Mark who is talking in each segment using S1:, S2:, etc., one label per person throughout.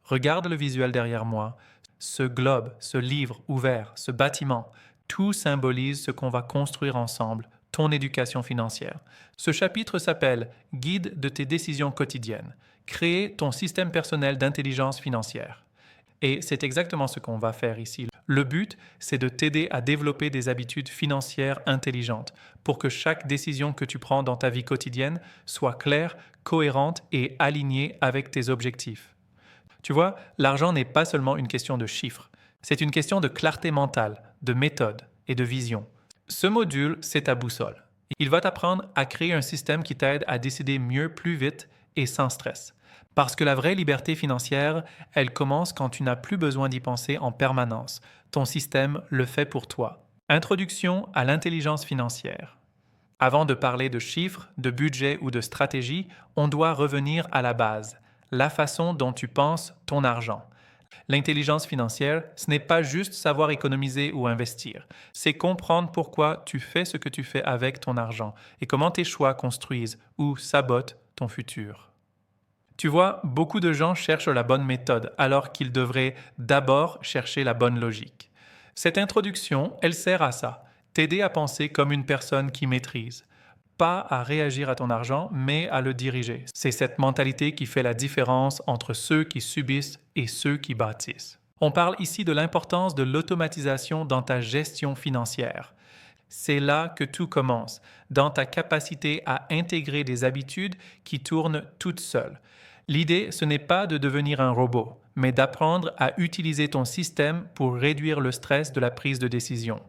S1: Regarde le visuel derrière moi. Ce globe, ce livre ouvert, ce bâtiment, tout symbolise ce qu'on va construire ensemble, ton éducation financière. Ce chapitre s'appelle Guide de tes décisions quotidiennes. Créer ton système personnel d'intelligence financière. Et c'est exactement ce qu'on va faire ici. Le but, c'est de t'aider à développer des habitudes financières intelligentes pour que chaque décision que tu prends dans ta vie quotidienne soit claire, cohérente et alignée avec tes objectifs. Tu vois, l'argent n'est pas seulement une question de chiffres, c'est une question de clarté mentale, de méthode et de vision. Ce module, c'est ta boussole. Il va t'apprendre à créer un système qui t'aide à décider mieux, plus vite et sans stress. Parce que la vraie liberté financière, elle commence quand tu n'as plus besoin d'y penser en permanence. Ton système le fait pour toi. Introduction à l'intelligence financière. Avant de parler de chiffres, de budget ou de stratégie, on doit revenir à la base, la façon dont tu penses ton argent. L'intelligence financière, ce n'est pas juste savoir économiser ou investir, c'est comprendre pourquoi tu fais ce que tu fais avec ton argent et comment tes choix construisent ou sabotent ton futur. Tu vois, beaucoup de gens cherchent la bonne méthode alors qu'ils devraient d'abord chercher la bonne logique. Cette introduction, elle sert à ça, t'aider à penser comme une personne qui maîtrise. Pas à réagir à ton argent, mais à le diriger. C'est cette mentalité qui fait la différence entre ceux qui subissent et ceux qui bâtissent. On parle ici de l'importance de l'automatisation dans ta gestion financière. C'est là que tout commence, dans ta capacité à intégrer des habitudes qui tournent toutes seules. L'idée, ce n'est pas de devenir un robot, mais d'apprendre à utiliser ton système pour réduire le stress de la prise de décision.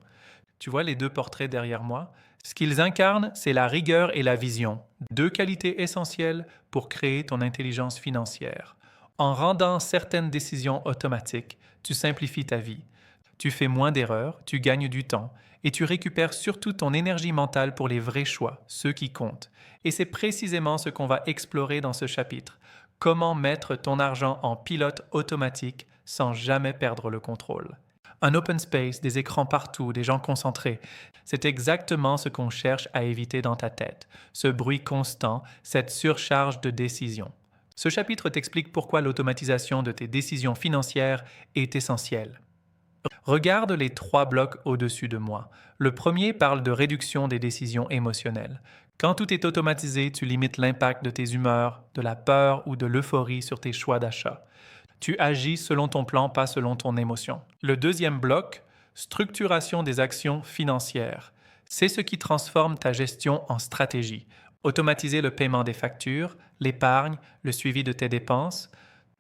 S1: Tu vois les deux portraits derrière moi? Ce qu'ils incarnent, c'est la rigueur et la vision, deux qualités essentielles pour créer ton intelligence financière. En rendant certaines décisions automatiques, tu simplifies ta vie. Tu fais moins d'erreurs, tu gagnes du temps et tu récupères surtout ton énergie mentale pour les vrais choix, ceux qui comptent. Et c'est précisément ce qu'on va explorer dans ce chapitre. Comment mettre ton argent en pilote automatique sans jamais perdre le contrôle. Un open space, des écrans partout, des gens concentrés. C'est exactement ce qu'on cherche à éviter dans ta tête. Ce bruit constant, cette surcharge de décision. Ce chapitre t'explique pourquoi l'automatisation de tes décisions financières est essentielle. Regarde les 3 blocs au-dessus de moi. Le premier parle de réduction des décisions émotionnelles. Quand tout est automatisé, tu limites l'impact de tes humeurs, de la peur ou de l'euphorie sur tes choix d'achat. Tu agis selon ton plan, pas selon ton émotion. Le deuxième bloc, structuration des actions financières. C'est ce qui transforme ta gestion en stratégie. Automatiser le paiement des factures, l'épargne, le suivi de tes dépenses.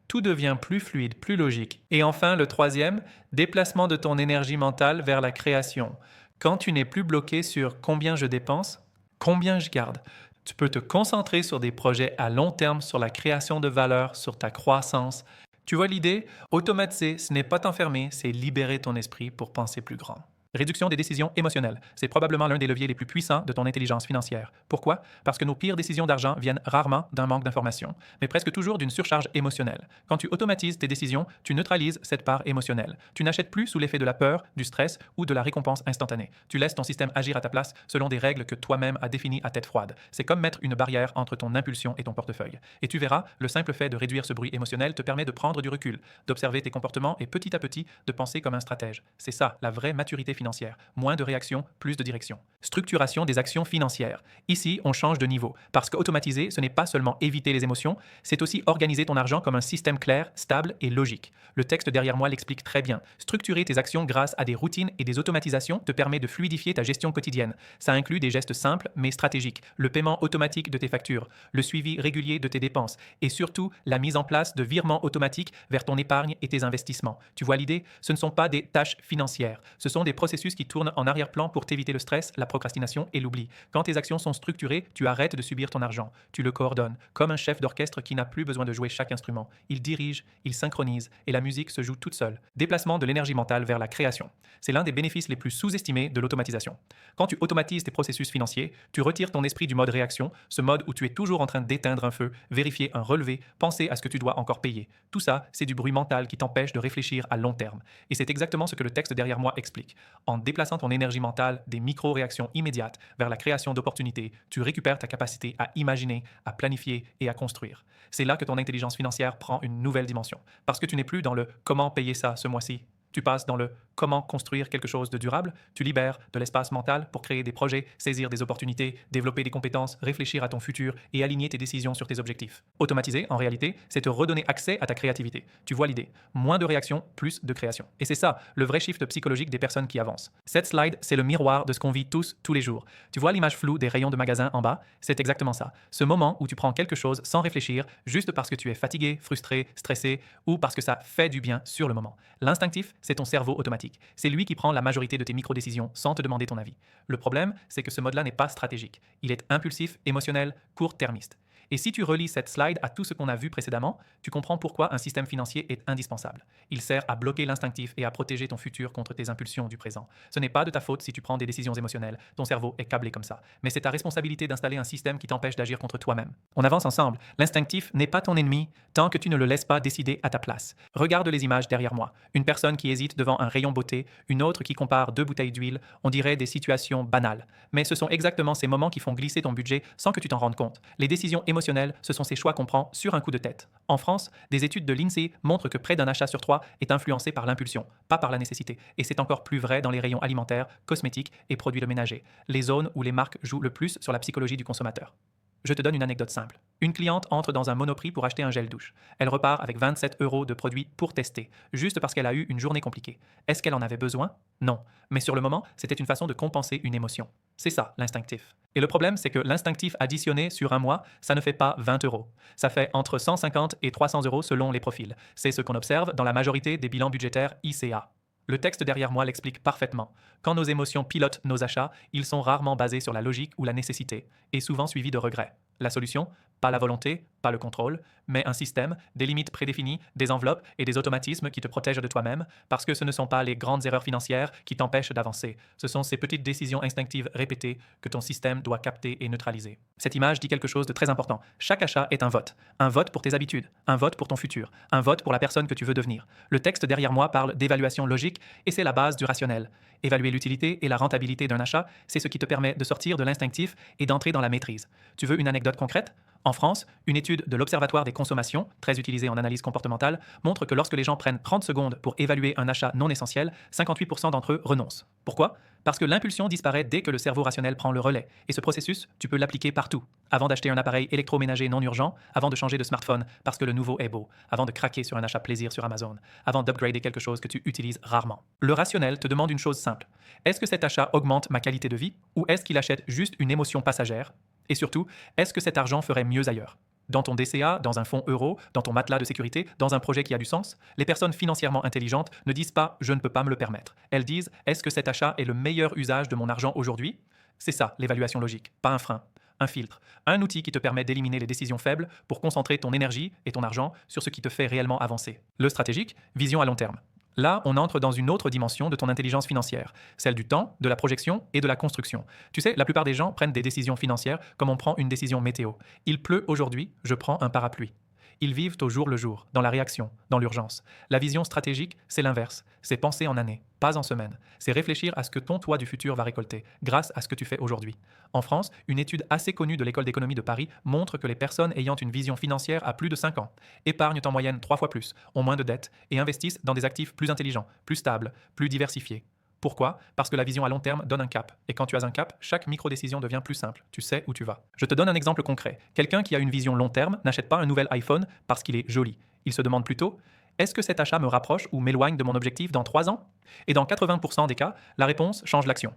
S1: Tout devient plus fluide, plus logique. Et enfin, le troisième, déplacement de ton énergie mentale vers la création. Quand tu n'es plus bloqué sur combien je dépense, combien je garde. Tu peux te concentrer sur des projets à long terme, sur la création de valeur, sur ta croissance. Tu vois l'idée? Automatiser, ce n'est pas t'enfermer, c'est libérer ton esprit pour penser plus grand. Réduction des décisions émotionnelles. C'est probablement l'un des leviers les plus puissants de ton intelligence financière. Pourquoi? Parce que nos pires décisions d'argent viennent rarement d'un manque d'information, mais presque toujours d'une surcharge émotionnelle. Quand tu automatises tes décisions, tu neutralises cette part émotionnelle. Tu n'achètes plus sous l'effet de la peur, du stress ou de la récompense instantanée. Tu laisses ton système agir à ta place selon des règles que toi-même as définies à tête froide. C'est comme mettre une barrière entre ton impulsion et ton portefeuille. Et tu verras, le simple fait de réduire ce bruit émotionnel te permet de prendre du recul, d'observer tes comportements et petit à petit de penser comme un stratège. C'est ça, la vraie maturité financière. Moins de réaction, plus de direction. Structuration des actions financières. Ici, on change de niveau. Parce qu'automatiser, ce n'est pas seulement éviter les émotions, c'est aussi organiser ton argent comme un système clair, stable et logique. Le texte derrière moi l'explique très bien. Structurer tes actions grâce à des routines et des automatisations te permet de fluidifier ta gestion quotidienne. Ça inclut des gestes simples mais stratégiques, le paiement automatique de tes factures, le suivi régulier de tes dépenses et surtout la mise en place de virements automatiques vers ton épargne et tes investissements. Tu vois l'idée? Ce ne sont pas des tâches financières, ce sont des processus qui tournent en arrière-plan pour t'éviter le stress, la procrastination et l'oubli. Quand tes actions sont structurées, tu arrêtes de subir ton argent. Tu le coordonnes, comme un chef d'orchestre qui n'a plus besoin de jouer chaque instrument. Il dirige, il synchronise, et la musique se joue toute seule. Déplacement de l'énergie mentale vers la création. C'est l'un des bénéfices les plus sous-estimés de l'automatisation. Quand tu automatises tes processus financiers, tu retires ton esprit du mode réaction, ce mode où tu es toujours en train d'éteindre un feu, vérifier un relevé, penser à ce que tu dois encore payer. Tout ça, c'est du bruit mental qui t'empêche de réfléchir à long terme. Et c'est exactement ce que le texte derrière moi explique. En déplaçant ton énergie mentale des micro-réactions immédiates vers la création d'opportunités, tu récupères ta capacité à imaginer, à planifier et à construire. C'est là que ton intelligence financière prend une nouvelle dimension. Parce que tu n'es plus dans le comment payer ça ce mois-ci. Tu passes dans le comment construire quelque chose de durable, tu libères de l'espace mental pour créer des projets, saisir des opportunités, développer des compétences, réfléchir à ton futur et aligner tes décisions sur tes objectifs. Automatiser, en réalité, c'est te redonner accès à ta créativité. Tu vois l'idée. Moins de réactions, plus de création. Et c'est ça, le vrai shift psychologique des personnes qui avancent. Cette slide, c'est le miroir de ce qu'on vit tous les jours. Tu vois l'image floue des rayons de magasin en bas? C'est exactement ça. Ce moment où tu prends quelque chose sans réfléchir, juste parce que tu es fatigué, frustré, stressé ou parce que ça fait du bien sur le moment. L'instinctif, c'est ton cerveau automatique. C'est lui qui prend la majorité de tes micro-décisions sans te demander ton avis. Le problème, c'est que ce mode-là n'est pas stratégique. Il est impulsif, émotionnel, court-termiste. Et si tu relis cette slide à tout ce qu'on a vu précédemment, tu comprends pourquoi un système financier est indispensable. Il sert à bloquer l'instinctif et à protéger ton futur contre tes impulsions du présent. Ce n'est pas de ta faute si tu prends des décisions émotionnelles. Ton cerveau est câblé comme ça. Mais c'est ta responsabilité d'installer un système qui t'empêche d'agir contre toi-même. On avance ensemble. L'instinctif n'est pas ton ennemi tant que tu ne le laisses pas décider à ta place. Regarde les images derrière moi. Une personne qui hésite devant un rayon beauté, une autre qui compare deux bouteilles d'huile, on dirait des situations banales. Mais ce sont exactement ces moments qui font glisser ton budget sans que tu t'en rendes compte. Les décisions émotionnelles, ce sont ces choix qu'on prend sur un coup de tête. En France, des études de l'INSEE montrent que près d'un achat sur 3 est influencé par l'impulsion, pas par la nécessité. Et c'est encore plus vrai dans les rayons alimentaires, cosmétiques et produits de ménager, les zones où les marques jouent le plus sur la psychologie du consommateur. Je te donne une anecdote simple. Une cliente entre dans un Monoprix pour acheter un gel douche. Elle repart avec 27 € de produits pour tester, juste parce qu'elle a eu une journée compliquée. Est-ce qu'elle en avait besoin? Non. Mais sur le moment, c'était une façon de compenser une émotion. C'est ça, l'instinctif. Et le problème, c'est que l'instinctif additionné sur un mois, ça ne fait pas 20 €. Ça fait entre 150 et 300 € selon les profils. C'est ce qu'on observe dans la majorité des bilans budgétaires ICA. Le texte derrière moi l'explique parfaitement. Quand nos émotions pilotent nos achats, ils sont rarement basés sur la logique ou la nécessité, et souvent suivis de regrets. La solution? Pas la volonté, pas le contrôle, mais un système, des limites prédéfinies, des enveloppes et des automatismes qui te protègent de toi-même, parce que ce ne sont pas les grandes erreurs financières qui t'empêchent d'avancer. Ce sont ces petites décisions instinctives répétées que ton système doit capter et neutraliser. Cette image dit quelque chose de très important. Chaque achat est un vote. Un vote pour tes habitudes, un vote pour ton futur, un vote pour la personne que tu veux devenir. Le texte derrière moi parle d'évaluation logique et c'est la base du rationnel. Évaluer l'utilité et la rentabilité d'un achat, c'est ce qui te permet de sortir de l'instinctif et d'entrer dans la maîtrise. Tu veux une anecdote concrète? En France, une étude de l'Observatoire des consommations, très utilisée en analyse comportementale, montre que lorsque les gens prennent 30 secondes pour évaluer un achat non essentiel, 58% d'entre eux renoncent. Pourquoi? Parce que l'impulsion disparaît dès que le cerveau rationnel prend le relais. Et ce processus, tu peux l'appliquer partout. Avant d'acheter un appareil électroménager non urgent, avant de changer de smartphone parce que le nouveau est beau, avant de craquer sur un achat plaisir sur Amazon, avant d'upgrader quelque chose que tu utilises rarement. Le rationnel te demande une chose simple. Est-ce que cet achat augmente ma qualité de vie ou est-ce qu'il achète juste une émotion passagère? Et surtout, est-ce que cet argent ferait mieux ailleurs? Dans ton DCA, dans un fonds euro, dans ton matelas de sécurité, dans un projet qui a du sens, les personnes financièrement intelligentes ne disent pas « je ne peux pas me le permettre ». Elles disent « est-ce que cet achat est le meilleur usage de mon argent aujourd'hui ?» C'est ça, l'évaluation logique, pas un frein, un filtre, un outil qui te permet d'éliminer les décisions faibles pour concentrer ton énergie et ton argent sur ce qui te fait réellement avancer. Le stratégique, vision à long terme. Là, on entre dans une autre dimension de ton intelligence financière, celle du temps, de la projection et de la construction. Tu sais, la plupart des gens prennent des décisions financières comme on prend une décision météo. Il pleut aujourd'hui, je prends un parapluie. Ils vivent au jour le jour, dans la réaction, dans l'urgence. La vision stratégique, c'est l'inverse. C'est penser en années, pas en semaines. C'est réfléchir à ce que ton toi du futur va récolter, grâce à ce que tu fais aujourd'hui. En France, une étude assez connue de l'École d'économie de Paris montre que les personnes ayant une vision financière à plus de 5 ans épargnent en moyenne 3 fois plus, ont moins de dettes et investissent dans des actifs plus intelligents, plus stables, plus diversifiés. Pourquoi? Parce que la vision à long terme donne un cap. Et quand tu as un cap, chaque micro-décision devient plus simple. Tu sais où tu vas. Je te donne un exemple concret. Quelqu'un qui a une vision long terme n'achète pas un nouvel iPhone parce qu'il est joli. Il se demande plutôt, est-ce que cet achat me rapproche ou m'éloigne de mon objectif dans 3 ans? Et dans 80% des cas, la réponse change l'action.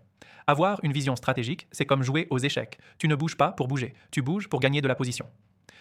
S1: Avoir une vision stratégique, c'est comme jouer aux échecs. Tu ne bouges pas pour bouger. Tu bouges pour gagner de la position.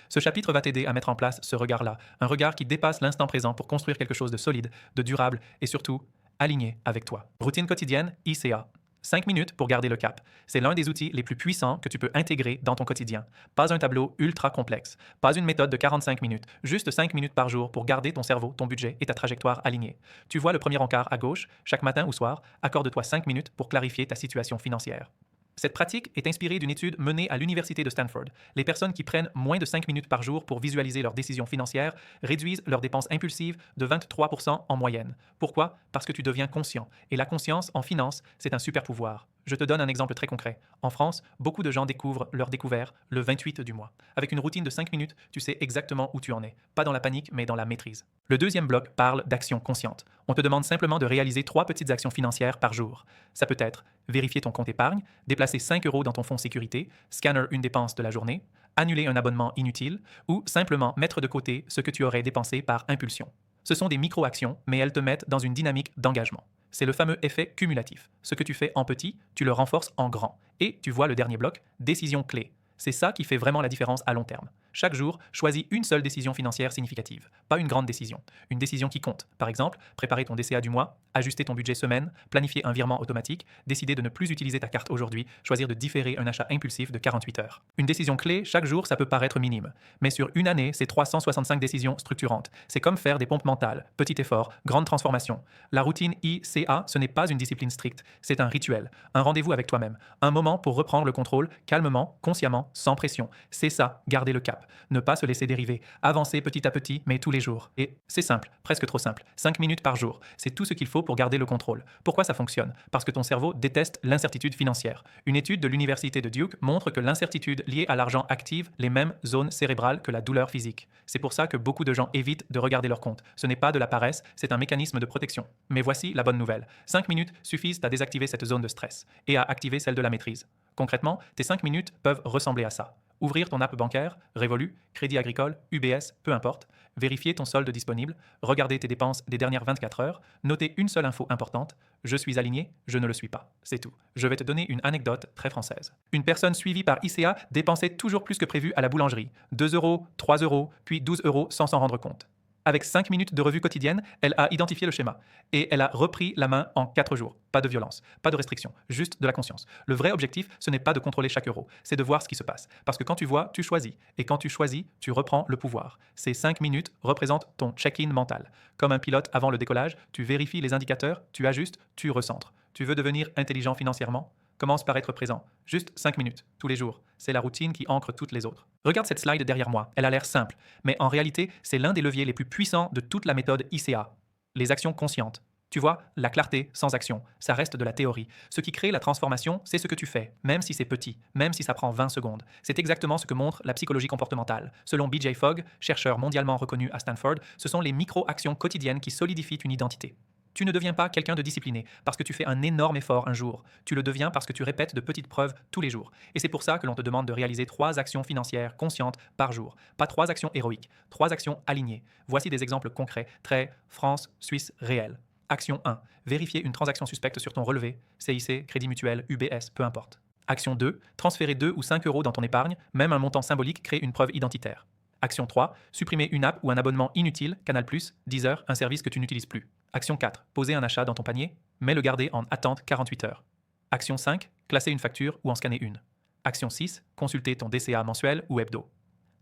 S1: Ce chapitre va t'aider à mettre en place ce regard-là. Un regard qui dépasse l'instant présent pour construire quelque chose de solide, de durable et surtout aligné avec toi. Routine quotidienne, ICA. 5 minutes pour garder le cap. C'est l'un des outils les plus puissants que tu peux intégrer dans ton quotidien. Pas un tableau ultra complexe, pas une méthode de 45 minutes, juste 5 minutes par jour pour garder ton cerveau, ton budget et ta trajectoire alignés. Tu vois le premier encart à gauche, chaque matin ou soir, accorde-toi 5 minutes pour clarifier ta situation financière. Cette pratique est inspirée d'une étude menée à l'Université de Stanford. Les personnes qui prennent moins de 5 minutes par jour pour visualiser leurs décisions financières réduisent leurs dépenses impulsives de 23% en moyenne. Pourquoi? Parce que tu deviens conscient. Et la conscience en finance, c'est un super pouvoir. Je te donne un exemple très concret. En France, beaucoup de gens découvrent leur découvert le 28 du mois. Avec une routine de 5 minutes, tu sais exactement où tu en es. Pas dans la panique, mais dans la maîtrise. Le deuxième bloc parle d'action consciente. On te demande simplement de réaliser 3 petites actions financières par jour. Ça peut être vérifier ton compte épargne, déplacer 5 euros dans ton fonds sécurité, scanner une dépense de la journée, annuler un abonnement inutile ou simplement mettre de côté ce que tu aurais dépensé par impulsion. Ce sont des micro-actions, mais elles te mettent dans une dynamique d'engagement. C'est le fameux effet cumulatif. Ce que tu fais en petit, tu le renforces en grand. Et tu vois le dernier bloc, décision clé. C'est ça qui fait vraiment la différence à long terme. Chaque jour, choisis une seule décision financière significative, pas une grande décision. Une décision qui compte. Par exemple, préparer ton DCA du mois, ajuster ton budget semaine, planifier un virement automatique, décider de ne plus utiliser ta carte aujourd'hui, choisir de différer un achat impulsif de 48 heures. Une décision clé, chaque jour, ça peut paraître minime. Mais sur une année, c'est 365 décisions structurantes. C'est comme faire des pompes mentales. Petit effort, grande transformation. La routine ICA, ce n'est pas une discipline stricte. C'est un rituel, un rendez-vous avec toi-même. Un moment pour reprendre le contrôle, calmement, consciemment, sans pression. C'est ça, garder le cap. Ne pas se laisser dériver, avancer petit à petit, mais tous les jours. Et c'est simple, presque trop simple. 5 minutes par jour, c'est tout ce qu'il faut pour garder le contrôle. Pourquoi ça fonctionne? Parce que ton cerveau déteste l'incertitude financière. Une étude de l'université de Duke montre que l'incertitude liée à l'argent active les mêmes zones cérébrales que la douleur physique. C'est pour ça que beaucoup de gens évitent de regarder leur compte. Ce n'est pas de la paresse, c'est un mécanisme de protection. Mais voici la bonne nouvelle. 5 minutes suffisent à désactiver cette zone de stress et à activer celle de la maîtrise. Concrètement, tes 5 minutes peuvent ressembler à ça. Ouvrir ton app bancaire, Revolut, Crédit Agricole, UBS, peu importe, vérifier ton solde disponible, regarder tes dépenses des dernières 24 heures, noter une seule info importante, je suis aligné, je ne le suis pas. C'est tout. Je vais te donner une anecdote très française. Une personne suivie par ICA dépensait toujours plus que prévu à la boulangerie, 2 euros, 3 euros, puis 12 euros sans s'en rendre compte. Avec 5 minutes de revue quotidienne, elle a identifié le schéma et elle a repris la main en 4 jours. Pas de violence, pas de restriction, juste de la conscience. Le vrai objectif, ce n'est pas de contrôler chaque euro, c'est de voir ce qui se passe. Parce que quand tu vois, tu choisis. Et quand tu choisis, tu reprends le pouvoir. Ces 5 minutes représentent ton check-in mental. Comme un pilote avant le décollage, tu vérifies les indicateurs, tu ajustes, tu recentres. Tu veux devenir intelligent financièrement? Commence par être présent. Juste 5 minutes, tous les jours. C'est la routine qui ancre toutes les autres. Regarde cette slide derrière moi. Elle a l'air simple, mais en réalité, c'est l'un des leviers les plus puissants de toute la méthode ICA. Les actions conscientes. Tu vois, la clarté sans action, ça reste de la théorie. Ce qui crée la transformation, c'est ce que tu fais, même si c'est petit, même si ça prend 20 secondes. C'est exactement ce que montre la psychologie comportementale. Selon BJ Fogg, chercheur mondialement reconnu à Stanford, ce sont les micro-actions quotidiennes qui solidifient une identité. Tu ne deviens pas quelqu'un de discipliné parce que tu fais un énorme effort un jour. Tu le deviens parce que tu répètes de petites preuves tous les jours. Et c'est pour ça que l'on te demande de réaliser 3 actions financières conscientes par jour. Pas 3 actions héroïques, 3 actions alignées. Voici des exemples concrets, très France, Suisse, réels. Action 1. Vérifier une transaction suspecte sur ton relevé, CIC, Crédit Mutuel, UBS, peu importe. Action 2. Transférer 2 ou 5 euros dans ton épargne, même un montant symbolique crée une preuve identitaire. Action 3. Supprimer une app ou un abonnement inutile, Canal+, Deezer, un service que tu n'utilises plus. Action 4. Poser un achat dans ton panier, mais le garder en attente 48 heures. Action 5. Classer une facture ou en scanner une. Action 6. Consulter ton DCA mensuel ou hebdo.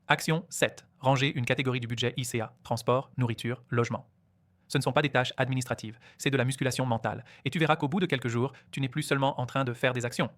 S1: Action 7. Ranger une catégorie du budget ICA, transport, nourriture, logement. Ce ne sont pas des tâches administratives, c'est de la musculation mentale. Et tu verras qu'au bout de quelques jours, tu n'es plus seulement en train de faire des actions.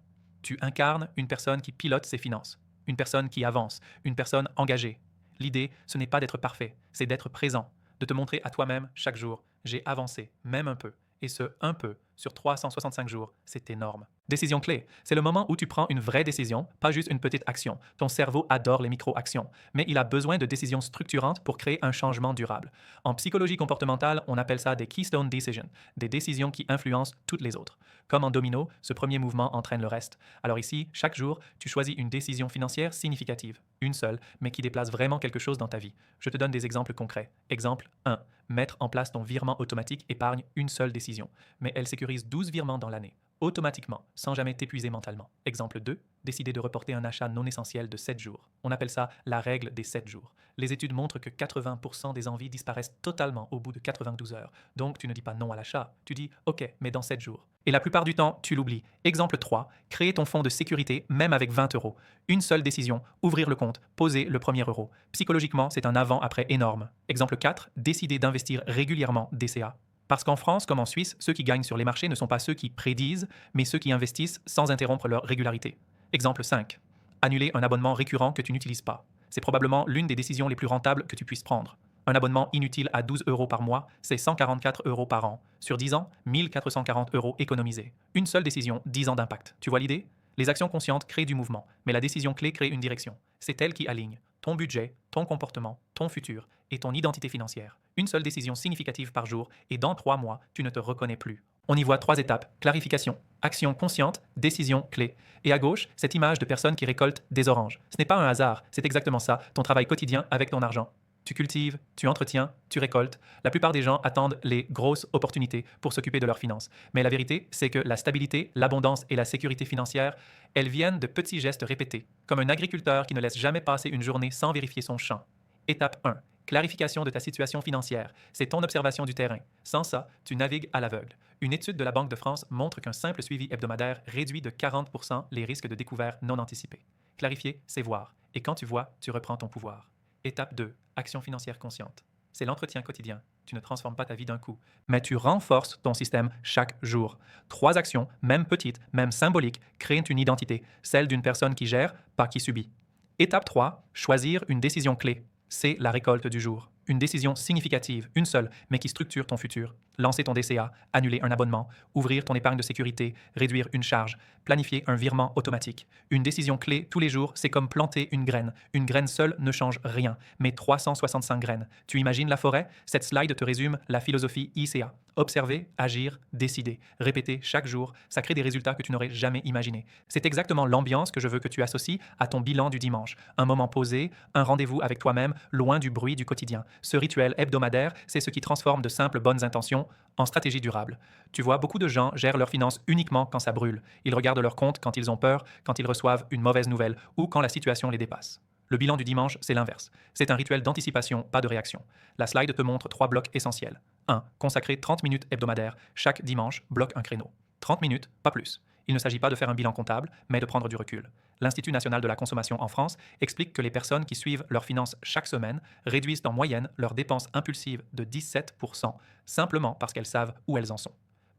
S1: Tu incarnes une personne qui pilote ses finances, une personne qui avance, une personne engagée. L'idée, ce n'est pas d'être parfait, c'est d'être présent, de te montrer à toi-même chaque jour. J'ai avancé, même un peu. Et ce un peu, sur 365 jours, c'est énorme. Décision clé, c'est le moment où tu prends une vraie décision, pas juste une petite action. Ton cerveau adore les micro-actions, mais il a besoin de décisions structurantes pour créer un changement durable. En psychologie comportementale, on appelle ça des keystone decisions, des décisions qui influencent toutes les autres. Comme en domino, ce premier mouvement entraîne le reste. Alors ici, chaque jour, tu choisis une décision financière significative, une seule, mais qui déplace vraiment quelque chose dans ta vie. Je te donne des exemples concrets. Exemple 1. Mettre en place ton virement automatique épargne une seule décision, mais elle sécurise 12 virements dans l'année, automatiquement, sans jamais t'épuiser mentalement. Exemple 2. Décider de reporter un achat non essentiel de 7 jours. On appelle ça la règle des 7 jours. Les études montrent que 80% des envies disparaissent totalement au bout de 92 heures. Donc tu ne dis pas non à l'achat, tu dis OK, mais dans 7 jours. Et la plupart du temps, tu l'oublies. Exemple 3. Créer ton fonds de sécurité même avec 20 euros. Une seule décision, ouvrir le compte, poser le premier euro. Psychologiquement, c'est un avant-après énorme. Exemple 4. Décider d'investir régulièrement DCA. Parce qu'en France comme en Suisse, ceux qui gagnent sur les marchés ne sont pas ceux qui prédisent, mais ceux qui investissent sans interrompre leur régularité. Exemple 5. Annuler un abonnement récurrent que tu n'utilises pas. C'est probablement l'une des décisions les plus rentables que tu puisses prendre. Un abonnement inutile à 12 euros par mois, c'est 144 euros par an. Sur 10 ans, 1440 euros économisés. Une seule décision, 10 ans d'impact. Tu vois l'idée? Les actions conscientes créent du mouvement, mais la décision clé crée une direction. C'est elle qui aligne ton budget, ton comportement, ton futur et ton identité financière. Une seule décision significative par jour et dans 3 mois, tu ne te reconnais plus. On y voit 3 étapes: clarification, action consciente, décision clé. Et à gauche, cette image de personne qui récolte des oranges. Ce n'est pas un hasard, c'est exactement ça, ton travail quotidien avec ton argent. Tu cultives, tu entretiens, tu récoltes. La plupart des gens attendent les grosses opportunités pour s'occuper de leurs finances. Mais la vérité, c'est que la stabilité, l'abondance et la sécurité financière, elles viennent de petits gestes répétés, comme un agriculteur qui ne laisse jamais passer une journée sans vérifier son champ. Étape 1. Clarification de ta situation financière. C'est ton observation du terrain. Sans ça, tu navigues à l'aveugle. Une étude de la Banque de France montre qu'un simple suivi hebdomadaire réduit de 40% les risques de découvert non anticipés. Clarifier, c'est voir. Et quand tu vois, tu reprends ton pouvoir. Étape 2. Action financière consciente. C'est l'entretien quotidien. Tu ne transformes pas ta vie d'un coup, mais tu renforces ton système chaque jour. 3 actions, même petites, même symboliques, créent une identité, celle d'une personne qui gère, pas qui subit. Étape 3. Choisir une décision clé. C'est la récolte du jour. Une décision significative, une seule, mais qui structure ton futur. Lancer ton DCA, annuler un abonnement, ouvrir ton épargne de sécurité, réduire une charge, planifier un virement automatique. Une décision clé tous les jours, c'est comme planter une graine. Une graine seule ne change rien, mais 365 graines. Tu imagines la forêt? Cette slide te résume la philosophie ICA. Observer, agir, décider. Répéter chaque jour, ça crée des résultats que tu n'aurais jamais imaginés. C'est exactement l'ambiance que je veux que tu associes à ton bilan du dimanche. Un moment posé, un rendez-vous avec toi-même, loin du bruit du quotidien. Ce rituel hebdomadaire, c'est ce qui transforme de simples bonnes intentions en stratégie durable. Tu vois, beaucoup de gens gèrent leurs finances uniquement quand ça brûle. Ils regardent leur compte quand ils ont peur, quand ils reçoivent une mauvaise nouvelle ou quand la situation les dépasse. Le bilan du dimanche, c'est l'inverse. C'est un rituel d'anticipation, pas de réaction. La slide te montre 3 blocs essentiels. 1. Consacrer 30 minutes hebdomadaires. Chaque dimanche, bloque un créneau. 30 minutes, pas plus. Il ne s'agit pas de faire un bilan comptable, mais de prendre du recul. L'Institut national de la consommation en France explique que les personnes qui suivent leurs finances chaque semaine réduisent en moyenne leurs dépenses impulsives de 17%, simplement parce qu'elles savent où elles en sont.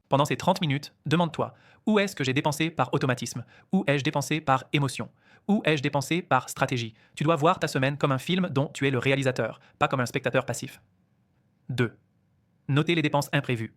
S1: Pendant ces 30 minutes, demande-toi, où est-ce que j'ai dépensé par automatisme? Où ai-je dépensé par émotion? Où ai-je dépensé par stratégie? Tu dois voir ta semaine comme un film dont tu es le réalisateur, pas comme un spectateur passif. 2. Noter les dépenses imprévues.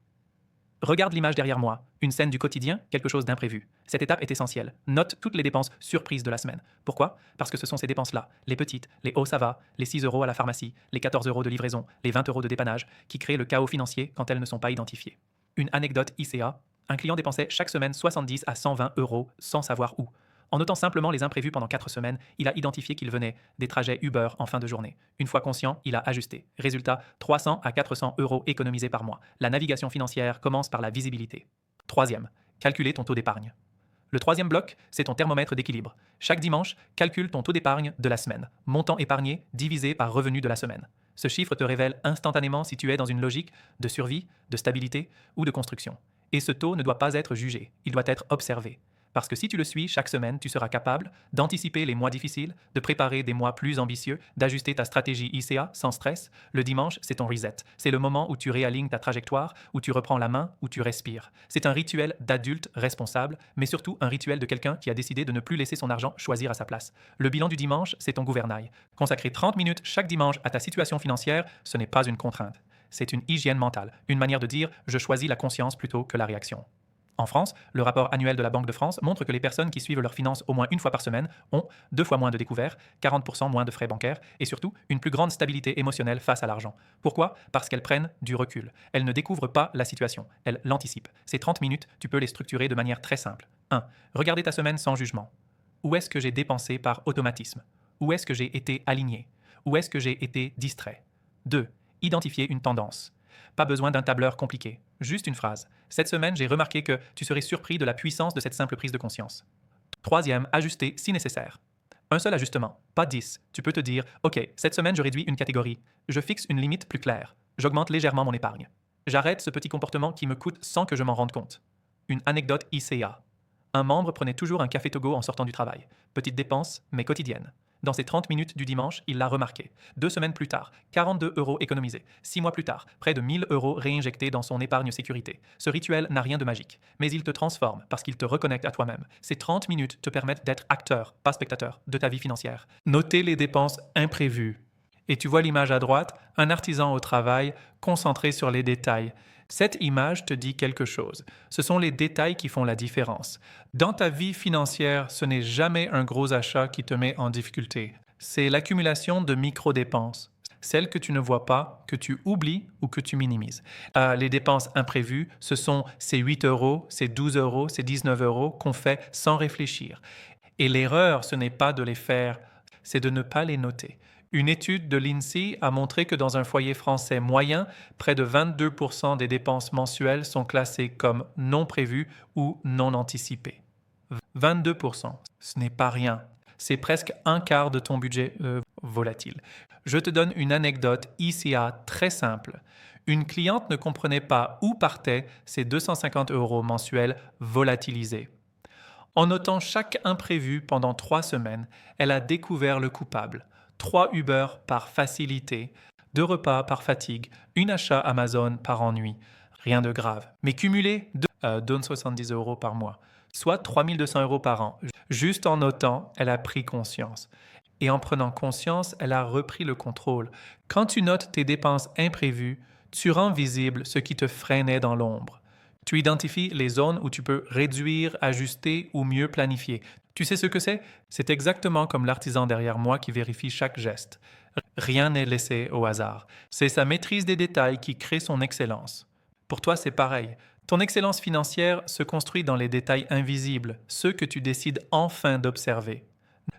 S1: Regarde l'image derrière moi, une scène du quotidien, quelque chose d'imprévu. Cette étape est essentielle. Note toutes les dépenses surprises de la semaine. Pourquoi? Parce que ce sont ces dépenses-là, les petites, les oh ça va, les 6 euros à la pharmacie, les 14 euros de livraison, les 20 euros de dépannage, qui créent le chaos financier quand elles ne sont pas identifiées. Une anecdote ICA, un client dépensait chaque semaine 70 à 120 euros sans savoir où. En notant simplement les imprévus pendant 4 semaines, il a identifié qu'il venait des trajets Uber en fin de journée. Une fois conscient, il a ajusté. Résultat, 300 à 400 euros économisés par mois. La navigation financière commence par la visibilité. 3e, calculer ton taux d'épargne. Le 3e bloc, c'est ton thermomètre d'équilibre. Chaque dimanche, calcule ton taux d'épargne de la semaine. Montant épargné divisé par revenu de la semaine. Ce chiffre te révèle instantanément si tu es dans une logique de survie, de stabilité ou de construction. Et ce taux ne doit pas être jugé, il doit être observé. Parce que si tu le suis chaque semaine, tu seras capable d'anticiper les mois difficiles, de préparer des mois plus ambitieux, d'ajuster ta stratégie ICA sans stress. Le dimanche, c'est ton reset. C'est le moment où tu réalignes ta trajectoire, où tu reprends la main, où tu respires. C'est un rituel d'adulte responsable, mais surtout un rituel de quelqu'un qui a décidé de ne plus laisser son argent choisir à sa place. Le bilan du dimanche, c'est ton gouvernail. Consacrer 30 minutes chaque dimanche à ta situation financière, ce n'est pas une contrainte. C'est une hygiène mentale, une manière de dire « je choisis la conscience plutôt que la réaction ». En France, le rapport annuel de la Banque de France montre que les personnes qui suivent leurs finances au moins une fois par semaine ont 2 fois moins de découverts, 40% moins de frais bancaires et surtout une plus grande stabilité émotionnelle face à l'argent. Pourquoi? Parce qu'elles prennent du recul. Elles ne découvrent pas la situation, elles l'anticipent. Ces 30 minutes, tu peux les structurer de manière très simple. 1. Regarder ta semaine sans jugement. Où est-ce que j'ai dépensé par automatisme? Où est-ce que j'ai été aligné? Où est-ce que j'ai été distrait? 2. Identifier une tendance. Pas besoin d'un tableur compliqué, juste une phrase. Cette semaine, j'ai remarqué que tu serais surpris de la puissance de cette simple prise de conscience. 3e, ajuster si nécessaire. Un seul ajustement, pas 10. Tu peux te dire, OK, cette semaine, je réduis une catégorie. Je fixe une limite plus claire. J'augmente légèrement mon épargne. J'arrête ce petit comportement qui me coûte sans que je m'en rende compte. Une anecdote ICA. Un membre prenait toujours un café Togo en sortant du travail. Petite dépense, mais quotidienne. Dans ces 30 minutes du dimanche, il l'a remarqué. 2 semaines plus tard, 42 € économisés. 6 mois plus tard, près de 1 000 € réinjectés dans son épargne sécurité. Ce rituel n'a rien de magique, mais il te transforme parce qu'il te reconnecte à toi-même. Ces 30 minutes te permettent d'être acteur, pas spectateur, de ta vie financière. Notez les dépenses imprévues. Et tu vois l'image à droite, un artisan au travail, concentré sur les détails. Cette image te dit quelque chose. Ce sont les détails qui font la différence. Dans ta vie financière, ce n'est jamais un gros achat qui te met en difficulté. C'est l'accumulation de micro-dépenses, celles que tu ne vois pas, que tu oublies ou que tu minimises. Les dépenses imprévues, ce sont ces 8 €, ces 12 €, ces 19 € qu'on fait sans réfléchir. Et l'erreur, ce n'est pas de les faire, c'est de ne pas les noter. Une étude de l'INSEE a montré que dans un foyer français moyen, près de 22% des dépenses mensuelles sont classées comme non prévues ou non anticipées. 22%, ce n'est pas rien. C'est presque un quart de ton budget volatile. Je te donne une anecdote ICA très simple. Une cliente ne comprenait pas où partaient ses 250 € mensuels volatilisés. En notant chaque imprévu pendant 3 semaines, elle a découvert le coupable. 3 Uber par facilité, 2 repas par fatigue, 1 achat Amazon par ennui. Rien de grave. Mais cumulé, donne 70 € par mois, soit 3 200 € par an. Juste en notant, elle a pris conscience. Et en prenant conscience, elle a repris le contrôle. Quand tu notes tes dépenses imprévues, tu rends visible ce qui te freinait dans l'ombre. Tu identifies les zones où tu peux réduire, ajuster ou mieux planifier. Tu sais ce que c'est? C'est exactement comme l'artisan derrière moi qui vérifie chaque geste. Rien n'est laissé au hasard. C'est sa maîtrise des détails qui crée son excellence. Pour toi, c'est pareil. Ton excellence financière se construit dans les détails invisibles, ceux que tu décides enfin d'observer.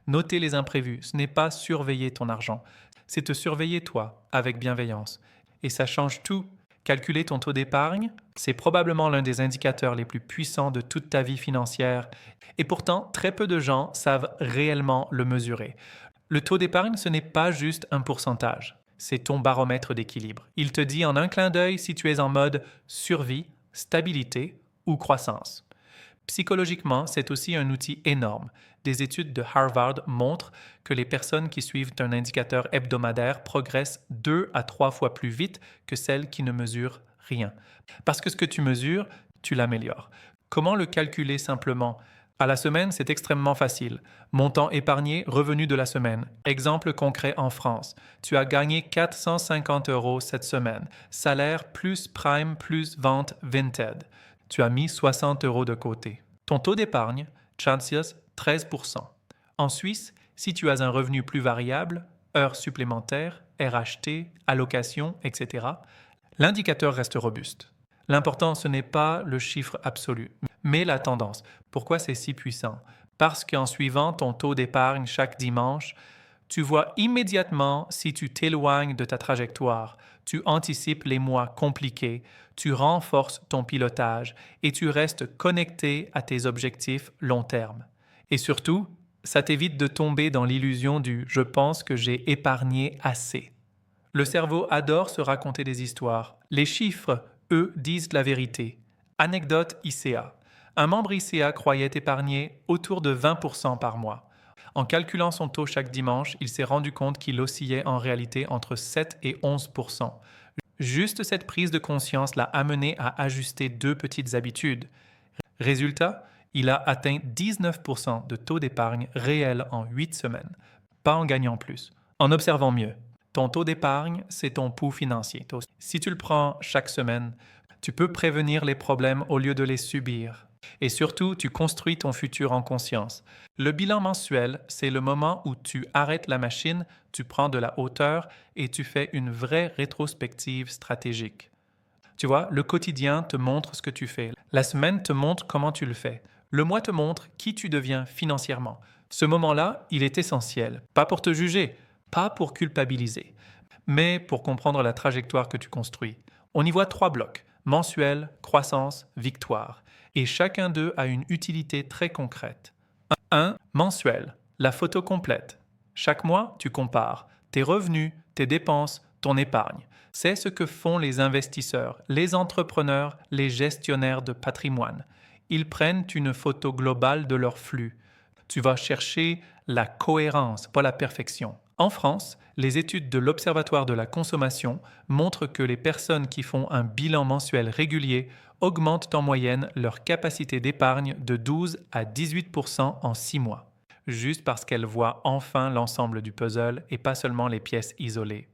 S1: Noter les imprévus, ce n'est pas surveiller ton argent, c'est te surveiller toi, avec bienveillance. Et ça change tout. Calculer ton taux d'épargne, c'est probablement l'un des indicateurs les plus puissants de toute ta vie financière. Et pourtant, très peu de gens savent réellement le mesurer. Le taux d'épargne, ce n'est pas juste un pourcentage. C'est ton baromètre d'équilibre. Il te dit en un clin d'œil si tu es en mode survie, stabilité ou croissance. Psychologiquement, c'est aussi un outil énorme. Des études de Harvard montrent que les personnes qui suivent un indicateur hebdomadaire progressent 2 à 3 fois plus vite que celles qui ne mesurent rien. Parce que ce que tu mesures, tu l'améliores. Comment le calculer simplement? À la semaine, c'est extrêmement facile. Montant épargné, revenu de la semaine. Exemple concret en France. Tu as gagné 450 € cette semaine. Salaire plus prime plus vente Vinted. Tu as mis 60 € de côté. Ton taux d'épargne, chances 13%. En Suisse, si tu as un revenu plus variable, heures supplémentaires, RHT, allocation, etc., l'indicateur reste robuste. L'important, ce n'est pas le chiffre absolu, mais la tendance. Pourquoi c'est si puissant? Parce qu'en suivant ton taux d'épargne chaque dimanche, tu vois immédiatement si tu t'éloignes de ta trajectoire, tu anticipes les mois compliqués, tu renforces ton pilotage et tu restes connecté à tes objectifs long terme. Et surtout, ça t'évite de tomber dans l'illusion du « je pense que j'ai épargné assez ». Le cerveau adore se raconter des histoires. Les chiffres, eux, disent la vérité. Anecdote ICA. Un membre ICA croyait épargner autour de 20% par mois. En calculant son taux chaque dimanche, il s'est rendu compte qu'il oscillait en réalité entre 7 et 11%. Juste cette prise de conscience l'a amené à ajuster 2 petites habitudes. Résultat, il a atteint 19% de taux d'épargne réel en 8 semaines. Pas en gagnant plus, en observant mieux. Ton taux d'épargne, c'est ton pouls financier. Si tu le prends chaque semaine, tu peux prévenir les problèmes au lieu de les subir. Et surtout, tu construis ton futur en conscience. Le bilan mensuel, c'est le moment où tu arrêtes la machine, tu prends de la hauteur et tu fais une vraie rétrospective stratégique. Tu vois, le quotidien te montre ce que tu fais. La semaine te montre comment tu le fais. Le mois te montre qui tu deviens financièrement. Ce moment-là, il est essentiel. Pas pour te juger, pas pour culpabiliser, mais pour comprendre la trajectoire que tu construis. On y voit 3 blocs, mensuel, croissance, victoire. Et chacun d'eux a une utilité très concrète. 1. Mensuel, la photo complète. Chaque mois, tu compares tes revenus, tes dépenses, ton épargne. C'est ce que font les investisseurs, les entrepreneurs, les gestionnaires de patrimoine. Ils prennent une photo globale de leur flux. Tu vas chercher la cohérence, pas la perfection. En France, les études de l'Observatoire de la consommation montrent que les personnes qui font un bilan mensuel régulier augmentent en moyenne leur capacité d'épargne de 12 à 18 % en 6 mois, juste parce qu'elles voient enfin l'ensemble du puzzle et pas seulement les pièces isolées.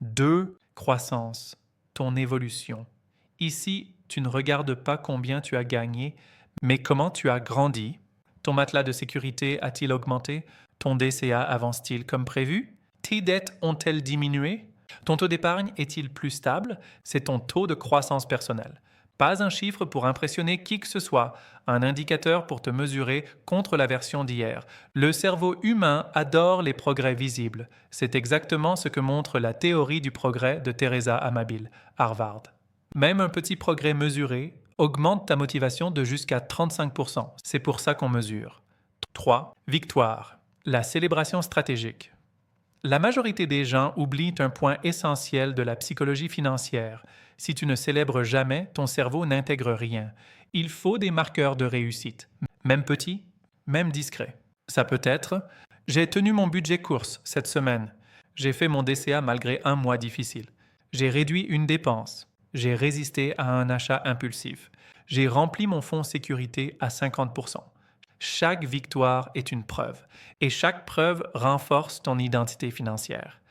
S1: 2. Croissance, ton évolution. Ici, tu ne regardes pas combien tu as gagné, mais comment tu as grandi. Ton matelas de sécurité a-t-il augmenté? Ton DCA avance-t-il comme prévu? Tes dettes ont-elles diminué? Ton taux d'épargne est-il plus stable? C'est ton taux de croissance personnelle. Pas un chiffre pour impressionner qui que ce soit, un indicateur pour te mesurer contre la version d'hier. Le cerveau humain adore les progrès visibles. C'est exactement ce que montre la théorie du progrès de Teresa Amabil, Harvard. Même un petit progrès mesuré augmente ta motivation de jusqu'à 35 %. C'est pour ça qu'on mesure. 3. Victoire. La célébration stratégique. La majorité des gens oublient un point essentiel de la psychologie financière. Si tu ne célèbres jamais, ton cerveau n'intègre rien. Il faut des marqueurs de réussite. Même petit, même discret. Ça peut être « J'ai tenu mon budget course cette semaine. J'ai fait mon DCA malgré un mois difficile. J'ai réduit une dépense. J'ai résisté à un achat impulsif. J'ai rempli mon fonds sécurité à 50 %. Chaque victoire est une preuve, et chaque preuve renforce ton identité financière.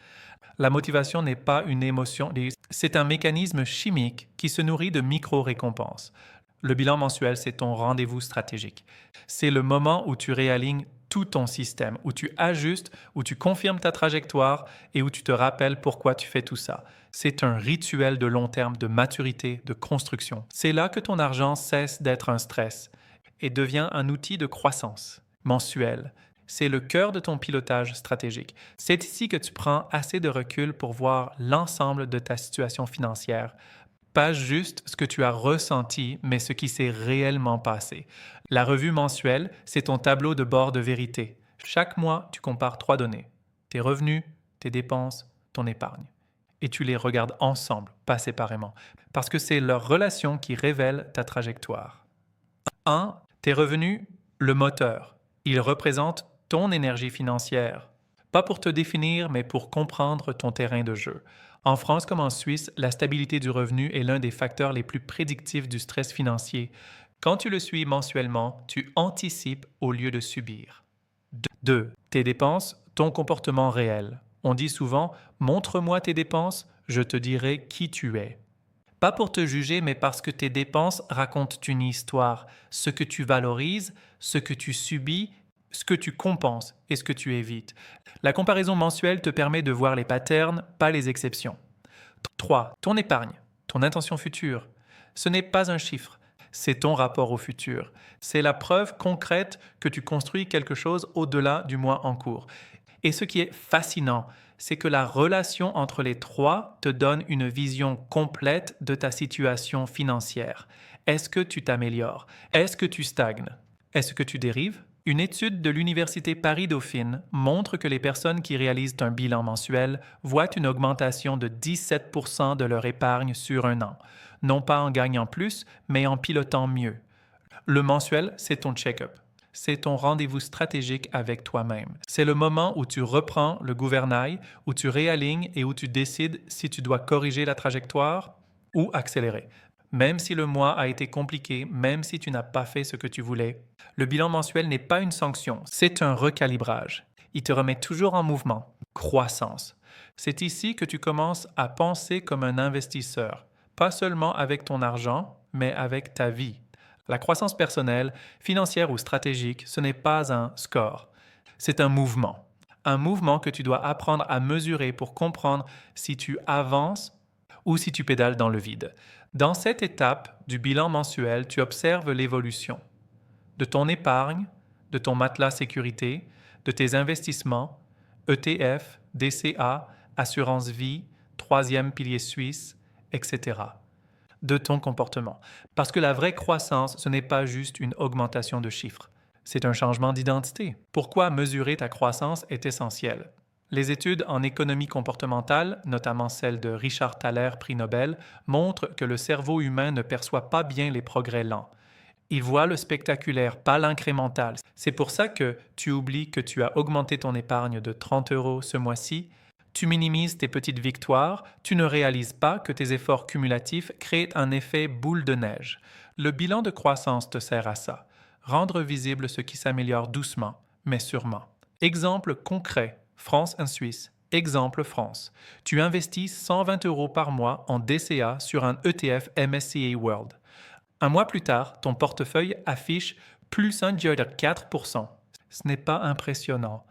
S1: La motivation n'est pas une émotion, c'est un mécanisme chimique qui se nourrit de micro-récompenses. Le bilan mensuel, c'est ton rendez-vous stratégique. C'est le moment où tu réalignes tout ton système, où tu ajustes, où tu confirmes ta trajectoire et où tu te rappelles pourquoi tu fais tout ça. C'est un rituel de long terme de maturité, de construction. C'est là que ton argent cesse d'être un stress et devient un outil de croissance mensuelle. C'est le cœur de ton pilotage stratégique. C'est ici que tu prends assez de recul pour voir l'ensemble de ta situation financière, pas juste ce que tu as ressenti, mais ce qui s'est réellement passé. La revue mensuelle, c'est ton tableau de bord de vérité. Chaque mois, tu compares 3 données: tes revenus, tes dépenses, ton épargne. Et tu les regardes ensemble, pas séparément, parce que c'est leur relation qui révèle ta trajectoire. 1. Tes revenus, le moteur. Ils représentent ton énergie financière. Pas pour te définir, mais pour comprendre ton terrain de jeu. En France comme en Suisse, la stabilité du revenu est l'un des facteurs les plus prédictifs du stress financier. Quand tu le suis mensuellement, tu anticipes au lieu de subir. 2. Tes dépenses, ton comportement réel. On dit souvent « Montre-moi tes dépenses, je te dirai qui tu es ». Pas pour te juger, mais parce que tes dépenses racontent une histoire, ce que tu valorises, ce que tu subis, ce que tu compenses et ce que tu évites. La comparaison mensuelle te permet de voir les patterns, pas les exceptions. 3. Ton épargne, ton intention future. Ce n'est pas un chiffre, c'est ton rapport au futur. C'est la preuve concrète que tu construis quelque chose au-delà du mois en cours. Et ce qui est fascinant, c'est que la relation entre les trois te donne une vision complète de ta situation financière. Est-ce que tu t'améliores? Est-ce que tu stagnes? Est-ce que tu dérives? Une étude de l'Université Paris-Dauphine montre que les personnes qui réalisent un bilan mensuel voient une augmentation de 17 % de leur épargne sur un an, non pas en gagnant plus, mais en pilotant mieux. Le mensuel, c'est ton check-up. C'est ton rendez-vous stratégique avec toi-même. C'est le moment où tu reprends le gouvernail, où tu réalignes et où tu décides si tu dois corriger la trajectoire ou accélérer. Même si le mois a été compliqué, même si tu n'as pas fait ce que tu voulais, le bilan mensuel n'est pas une sanction, c'est un recalibrage. Il te remet toujours en mouvement. Croissance. C'est ici que tu commences à penser comme un investisseur, pas seulement avec ton argent, mais avec ta vie. La croissance personnelle, financière ou stratégique, ce n'est pas un score, c'est un mouvement. Un mouvement que tu dois apprendre à mesurer pour comprendre si tu avances ou si tu pédales dans le vide. Dans cette étape du bilan mensuel, tu observes l'évolution de ton épargne, de ton matelas sécurité, de tes investissements, ETF, DCA, assurance vie, troisième pilier suisse, etc. De ton comportement. Parce que la vraie croissance, ce n'est pas juste une augmentation de chiffres. C'est un changement d'identité. Pourquoi mesurer ta croissance est essentiel. Les études en économie comportementale, notamment celle de Richard Thaler, prix Nobel, montrent que le cerveau humain ne perçoit pas bien les progrès lents. Ils voient le spectaculaire, pas l'incrémental. C'est pour ça que tu oublies que tu as augmenté ton épargne de 30 € ce mois-ci. Tu minimises tes petites victoires, tu ne réalises pas que tes efforts cumulatifs créent un effet boule de neige. Le bilan de croissance te sert à ça. Rendre visible ce qui s'améliore doucement, mais sûrement. Exemple concret, France et Suisse. Exemple France. Tu investis 120 € par mois en DCA sur un ETF MSCI World. Un mois plus tard, ton portefeuille affiche plus 1,4%. Ce n'est pas impressionnant.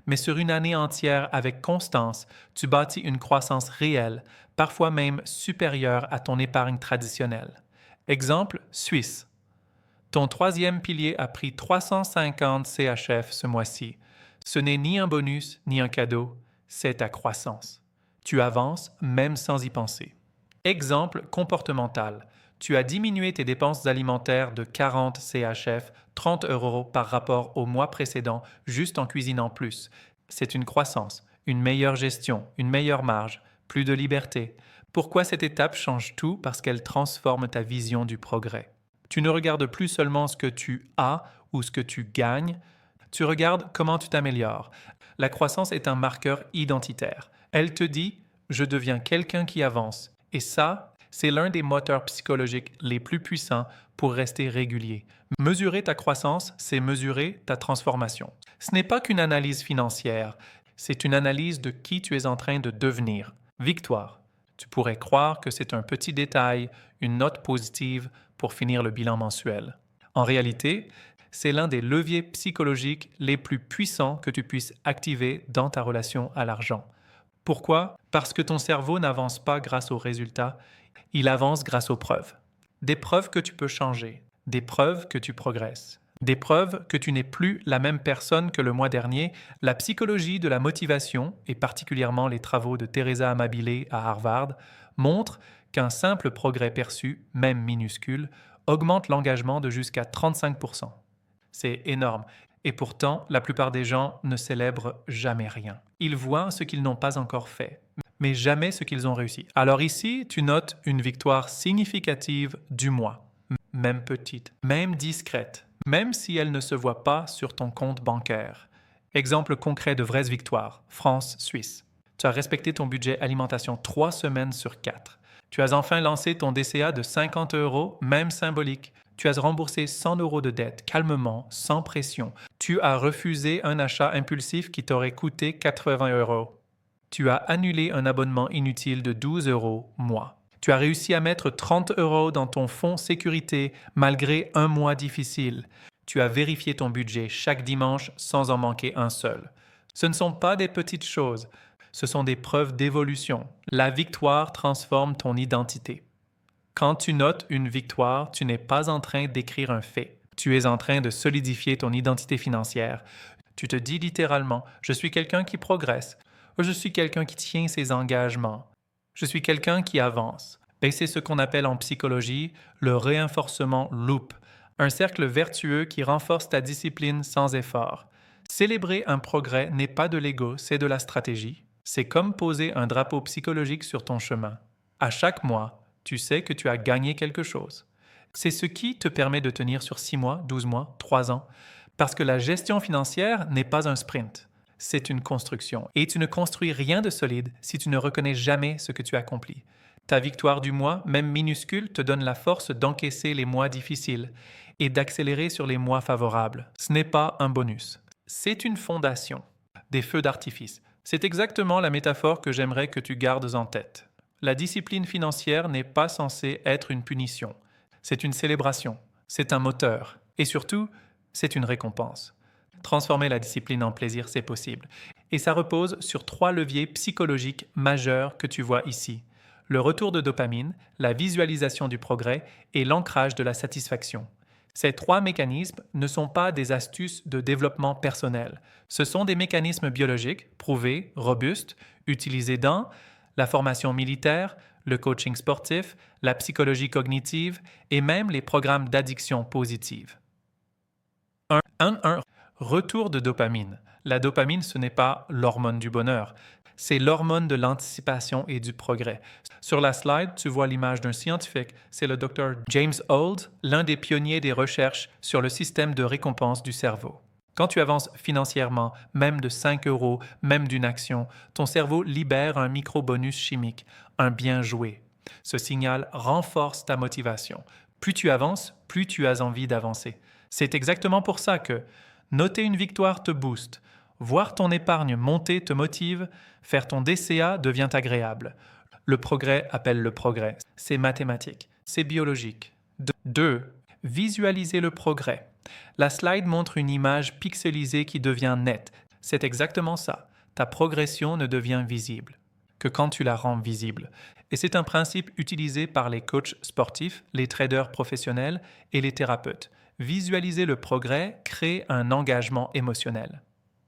S1: Mais sur une année entière avec constance, tu bâtis une croissance réelle, parfois même supérieure à ton épargne traditionnelle. Exemple, Suisse. Ton troisième pilier a pris 350 CHF ce mois-ci. Ce n'est ni un bonus ni un cadeau, c'est ta croissance. Tu avances même sans y penser. Exemple comportemental. Tu as diminué tes dépenses alimentaires de 40 CHF, 30 € par rapport au mois précédent, juste en cuisinant plus. C'est une croissance, une meilleure gestion, une meilleure marge, plus de liberté. Pourquoi cette étape change tout? Parce qu'elle transforme ta vision du progrès. Tu ne regardes plus seulement ce que tu as ou ce que tu gagnes, tu regardes comment tu t'améliores. La croissance est un marqueur identitaire. Elle te dit « je deviens quelqu'un qui avance ». Et ça, c'est l'un des moteurs psychologiques les plus puissants pour rester régulier. Mesurer ta croissance, c'est mesurer ta transformation. Ce n'est pas qu'une analyse financière, c'est une analyse de qui tu es en train de devenir. Victoire. Tu pourrais croire que c'est un petit détail, une note positive pour finir le bilan mensuel. En réalité, c'est l'un des leviers psychologiques les plus puissants que tu puisses activer dans ta relation à l'argent. Pourquoi? Parce que ton cerveau n'avance pas grâce aux résultats, il avance grâce aux preuves. Des preuves que tu peux changer, des preuves que tu progresses, des preuves que tu n'es plus la même personne que le mois dernier. La psychologie de la motivation, et particulièrement les travaux de Teresa Amabile à Harvard, montrent qu'un simple progrès perçu, même minuscule, augmente l'engagement de jusqu'à 35%. C'est énorme. Et pourtant, la plupart des gens ne célèbrent jamais rien. Ils voient ce qu'ils n'ont pas encore fait, mais jamais ce qu'ils ont réussi. Alors ici, tu notes une victoire significative du mois, même petite, même discrète, même si elle ne se voit pas sur ton compte bancaire. Exemple concret de vraies victoires, France-Suisse. Tu as respecté ton budget alimentation 3 semaines sur 4. Tu as enfin lancé ton DCA de 50 €, même symbolique. Tu as remboursé 100 € de dette, calmement, sans pression. Tu as refusé un achat impulsif qui t'aurait coûté 80 €. Tu as annulé un abonnement inutile de 12 € mois. Tu as réussi à mettre 30 € dans ton fonds sécurité malgré un mois difficile. Tu as vérifié ton budget chaque dimanche sans en manquer un seul. Ce ne sont pas des petites choses, ce sont des preuves d'évolution. La victoire transforme ton identité. Quand tu notes une victoire, tu n'es pas en train d'écrire un fait. Tu es en train de solidifier ton identité financière. Tu te dis littéralement « Je suis quelqu'un qui progresse. Je suis quelqu'un qui tient ses engagements. Je suis quelqu'un qui avance. » Et c'est ce qu'on appelle en psychologie le renforcement loop, un cercle vertueux qui renforce ta discipline sans effort. Célébrer un progrès n'est pas de l'ego, c'est de la stratégie. C'est comme poser un drapeau psychologique sur ton chemin. À chaque mois, tu sais que tu as gagné quelque chose. C'est ce qui te permet de tenir sur 6 mois, 12 mois, 3 ans, parce que la gestion financière n'est pas un sprint, c'est une construction. Et tu ne construis rien de solide si tu ne reconnais jamais ce que tu accomplis. Ta victoire du mois, même minuscule, te donne la force d'encaisser les mois difficiles et d'accélérer sur les mois favorables. Ce n'est pas un bonus, c'est une fondation, des feux d'artifice. C'est exactement la métaphore que j'aimerais que tu gardes en tête. La discipline financière n'est pas censée être une punition. C'est une célébration, c'est un moteur et surtout, c'est une récompense. Transformer la discipline en plaisir, c'est possible. Et ça repose sur 3 leviers psychologiques majeurs que tu vois ici. Le retour de dopamine, la visualisation du progrès et l'ancrage de la satisfaction. Ces 3 mécanismes ne sont pas des astuces de développement personnel. Ce sont des mécanismes biologiques, prouvés, robustes, utilisés dans la formation militaire, le coaching sportif, la psychologie cognitive et même les programmes d'addiction positive. 1. Retour de dopamine. La dopamine, ce n'est pas l'hormone du bonheur. C'est l'hormone de l'anticipation et du progrès. Sur la slide, tu vois l'image d'un scientifique. C'est le docteur James Old, l'un des pionniers des recherches sur le système de récompense du cerveau. Quand tu avances financièrement, même de 5 euros, même d'une action, ton cerveau libère un micro-bonus chimique, un bien joué. Ce signal renforce ta motivation. Plus tu avances, plus tu as envie d'avancer. C'est exactement pour ça que noter une victoire te booste, voir ton épargne monter te motive, faire ton DCA devient agréable. Le progrès appelle le progrès. C'est mathématique, c'est biologique. 2. Visualiser le progrès. La slide montre une image pixelisée qui devient nette. C'est exactement ça. Ta progression ne devient visible que quand tu la rends visible. Et c'est un principe utilisé par les coachs sportifs, les traders professionnels et les thérapeutes. Visualiser le progrès crée un engagement émotionnel.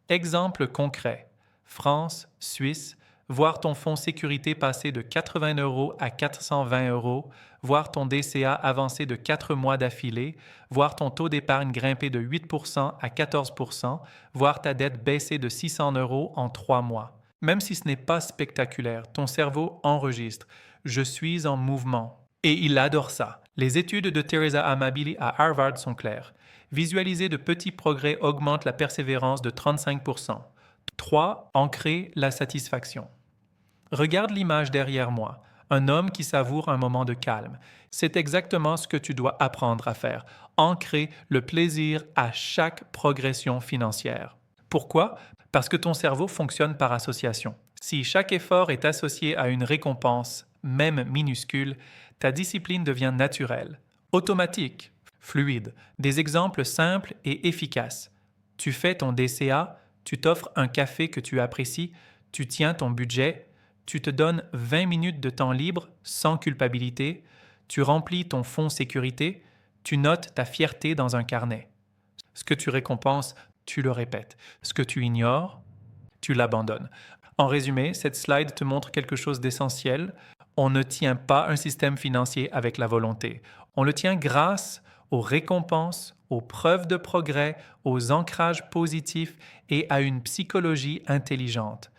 S1: Exemple concret. France, Suisse, voir ton fonds sécurité passer de 80 euros à 420 euros, voir ton DCA avancer de 4 mois d'affilée, voir ton taux d'épargne grimper de 8% à 14%, voir ta dette baisser de 600 euros en 3 mois. Même si ce n'est pas spectaculaire, ton cerveau enregistre « Je suis en mouvement ». Et il adore ça. Les études de Teresa Amabile à Harvard sont claires. Visualiser de petits progrès augmente la persévérance de 35%. 3. Ancrer la satisfaction. Regarde l'image derrière moi, un homme qui savoure un moment de calme. C'est exactement ce que tu dois apprendre à faire, ancrer le plaisir à chaque progression financière. Pourquoi? Parce que ton cerveau fonctionne par association. Si chaque effort est associé à une récompense, même minuscule, ta discipline devient naturelle, automatique, fluide. Des exemples simples et efficaces. Tu fais ton DCA, tu t'offres un café que tu apprécies, tu tiens ton budget, tu te donnes 20 minutes de temps libre sans culpabilité, tu remplis ton fonds sécurité, tu notes ta fierté dans un carnet. Ce que tu récompenses, tu le répètes. Ce que tu ignores, tu l'abandonnes. En résumé, cette slide te montre quelque chose d'essentiel. On ne tient pas un système financier avec la volonté. On le tient grâce aux récompenses, aux preuves de progrès, aux ancrages positifs et à une psychologie intelligente.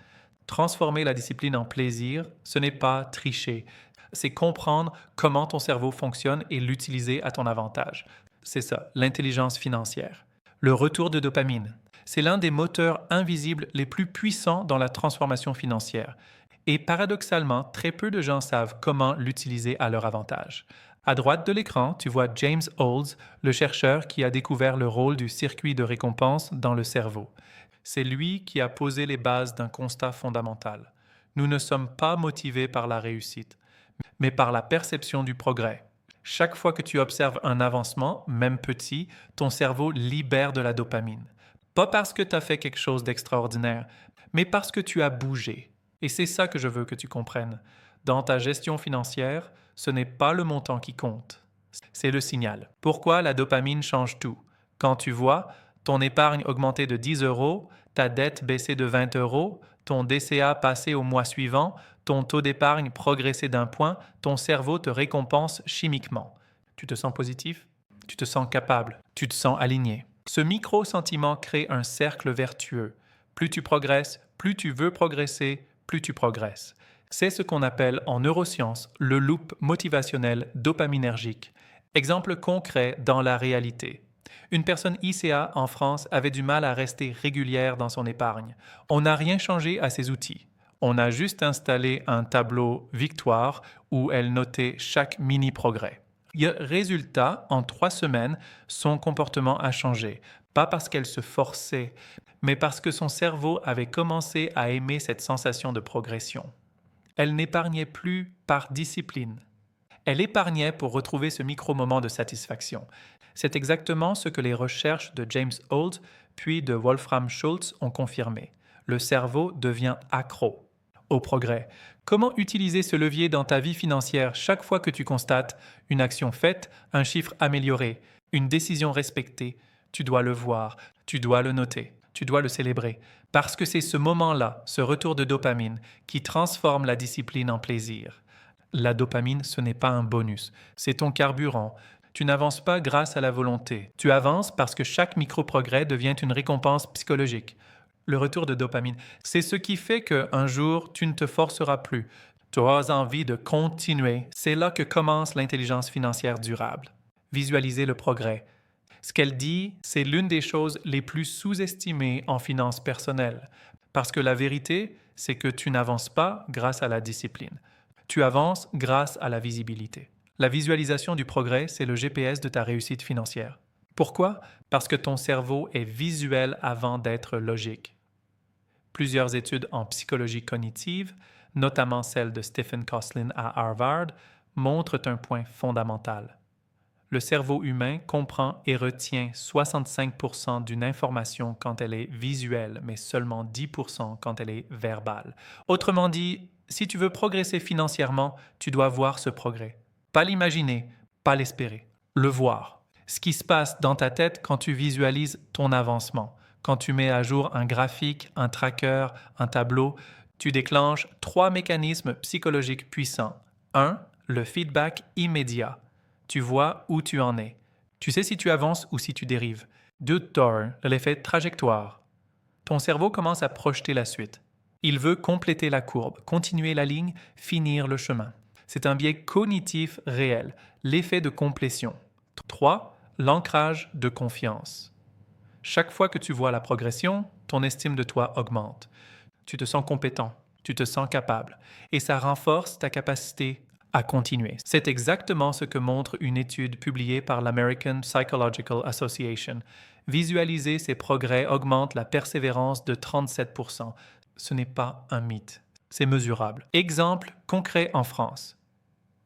S1: Transformer la discipline en plaisir, ce n'est pas tricher. C'est comprendre comment ton cerveau fonctionne et l'utiliser à ton avantage. C'est ça, l'intelligence financière. Le retour de dopamine. C'est l'un des moteurs invisibles les plus puissants dans la transformation financière. Et paradoxalement, très peu de gens savent comment l'utiliser à leur avantage. À droite de l'écran, tu vois James Olds, le chercheur qui a découvert le rôle du circuit de récompense dans le cerveau. C'est lui qui a posé les bases d'un constat fondamental. Nous ne sommes pas motivés par la réussite, mais par la perception du progrès. Chaque fois que tu observes un avancement, même petit, ton cerveau libère de la dopamine. Pas parce que tu as fait quelque chose d'extraordinaire, mais parce que tu as bougé. Et c'est ça que je veux que tu comprennes. Dans ta gestion financière, ce n'est pas le montant qui compte, c'est le signal. Pourquoi la dopamine change tout? Quand tu vois ton épargne augmenter de 10 euros, ta dette baisser de 20 euros, ton DCA passer au mois suivant, ton taux d'épargne progresser d'un point, ton cerveau te récompense chimiquement. Tu te sens positif? Tu te sens capable? Tu te sens aligné? Ce micro-sentiment crée un cercle vertueux. Plus tu progresses, plus tu veux progresser, plus tu progresses. C'est ce qu'on appelle en neurosciences le loop motivationnel dopaminergique. Exemple concret dans la réalité. Une personne ICA en France avait du mal à rester régulière dans son épargne. On n'a rien changé à ses outils. On a juste installé un tableau victoire où elle notait chaque mini-progrès. Résultat, en 3 semaines, son comportement a changé. Pas parce qu'elle se forçait, mais parce que son cerveau avait commencé à aimer cette sensation de progression. Elle n'épargnait plus par discipline. Elle épargnait pour retrouver ce micro-moment de satisfaction. C'est exactement ce que les recherches de James Old puis de Wolfram Schultz ont confirmé. Le cerveau devient accro au progrès. Comment utiliser ce levier dans ta vie financière chaque fois que tu constates une action faite, un chiffre amélioré, une décision respectée? Tu dois le voir, tu dois le noter, tu dois le célébrer. Parce que c'est ce moment-là, ce retour de dopamine, qui transforme la discipline en plaisir. La dopamine, ce n'est pas un bonus, c'est ton carburant. Tu n'avances pas grâce à la volonté. Tu avances parce que chaque micro-progrès devient une récompense psychologique. Le retour de dopamine, c'est ce qui fait qu'un jour, tu ne te forceras plus. Tu auras envie de continuer. C'est là que commence l'intelligence financière durable. Visualiser le progrès. Ce qu'elle dit, c'est l'une des choses les plus sous-estimées en finances personnelles. Parce que la vérité, c'est que tu n'avances pas grâce à la discipline. Tu avances grâce à la visibilité. La visualisation du progrès, c'est le GPS de ta réussite financière. Pourquoi? Parce que ton cerveau est visuel avant d'être logique. Plusieurs études en psychologie cognitive, notamment celle de Stephen Kosslyn à Harvard, montrent un point fondamental. Le cerveau humain comprend et retient 65% d'une information quand elle est visuelle, mais seulement 10% quand elle est verbale. Autrement dit, si tu veux progresser financièrement, tu dois voir ce progrès. Pas l'imaginer, pas l'espérer, le voir. Ce qui se passe dans ta tête quand tu visualises ton avancement. Quand tu mets à jour un graphique, un tracker, un tableau, tu déclenches 3 mécanismes psychologiques puissants. 1. Le feedback immédiat. Tu vois où tu en es. Tu sais si tu avances ou si tu dérives. 2. L'effet trajectoire. Ton cerveau commence à projeter la suite. Il veut compléter la courbe, continuer la ligne, finir le chemin. C'est un biais cognitif réel, l'effet de complétion. 3. L'ancrage de confiance. Chaque fois que tu vois la progression, ton estime de toi augmente. Tu te sens compétent, tu te sens capable, et ça renforce ta capacité à continuer. C'est exactement ce que montre une étude publiée par l'American Psychological Association. Visualiser ces progrès augmente la persévérance de 37%. Ce n'est pas un mythe, c'est mesurable. Exemple concret en France.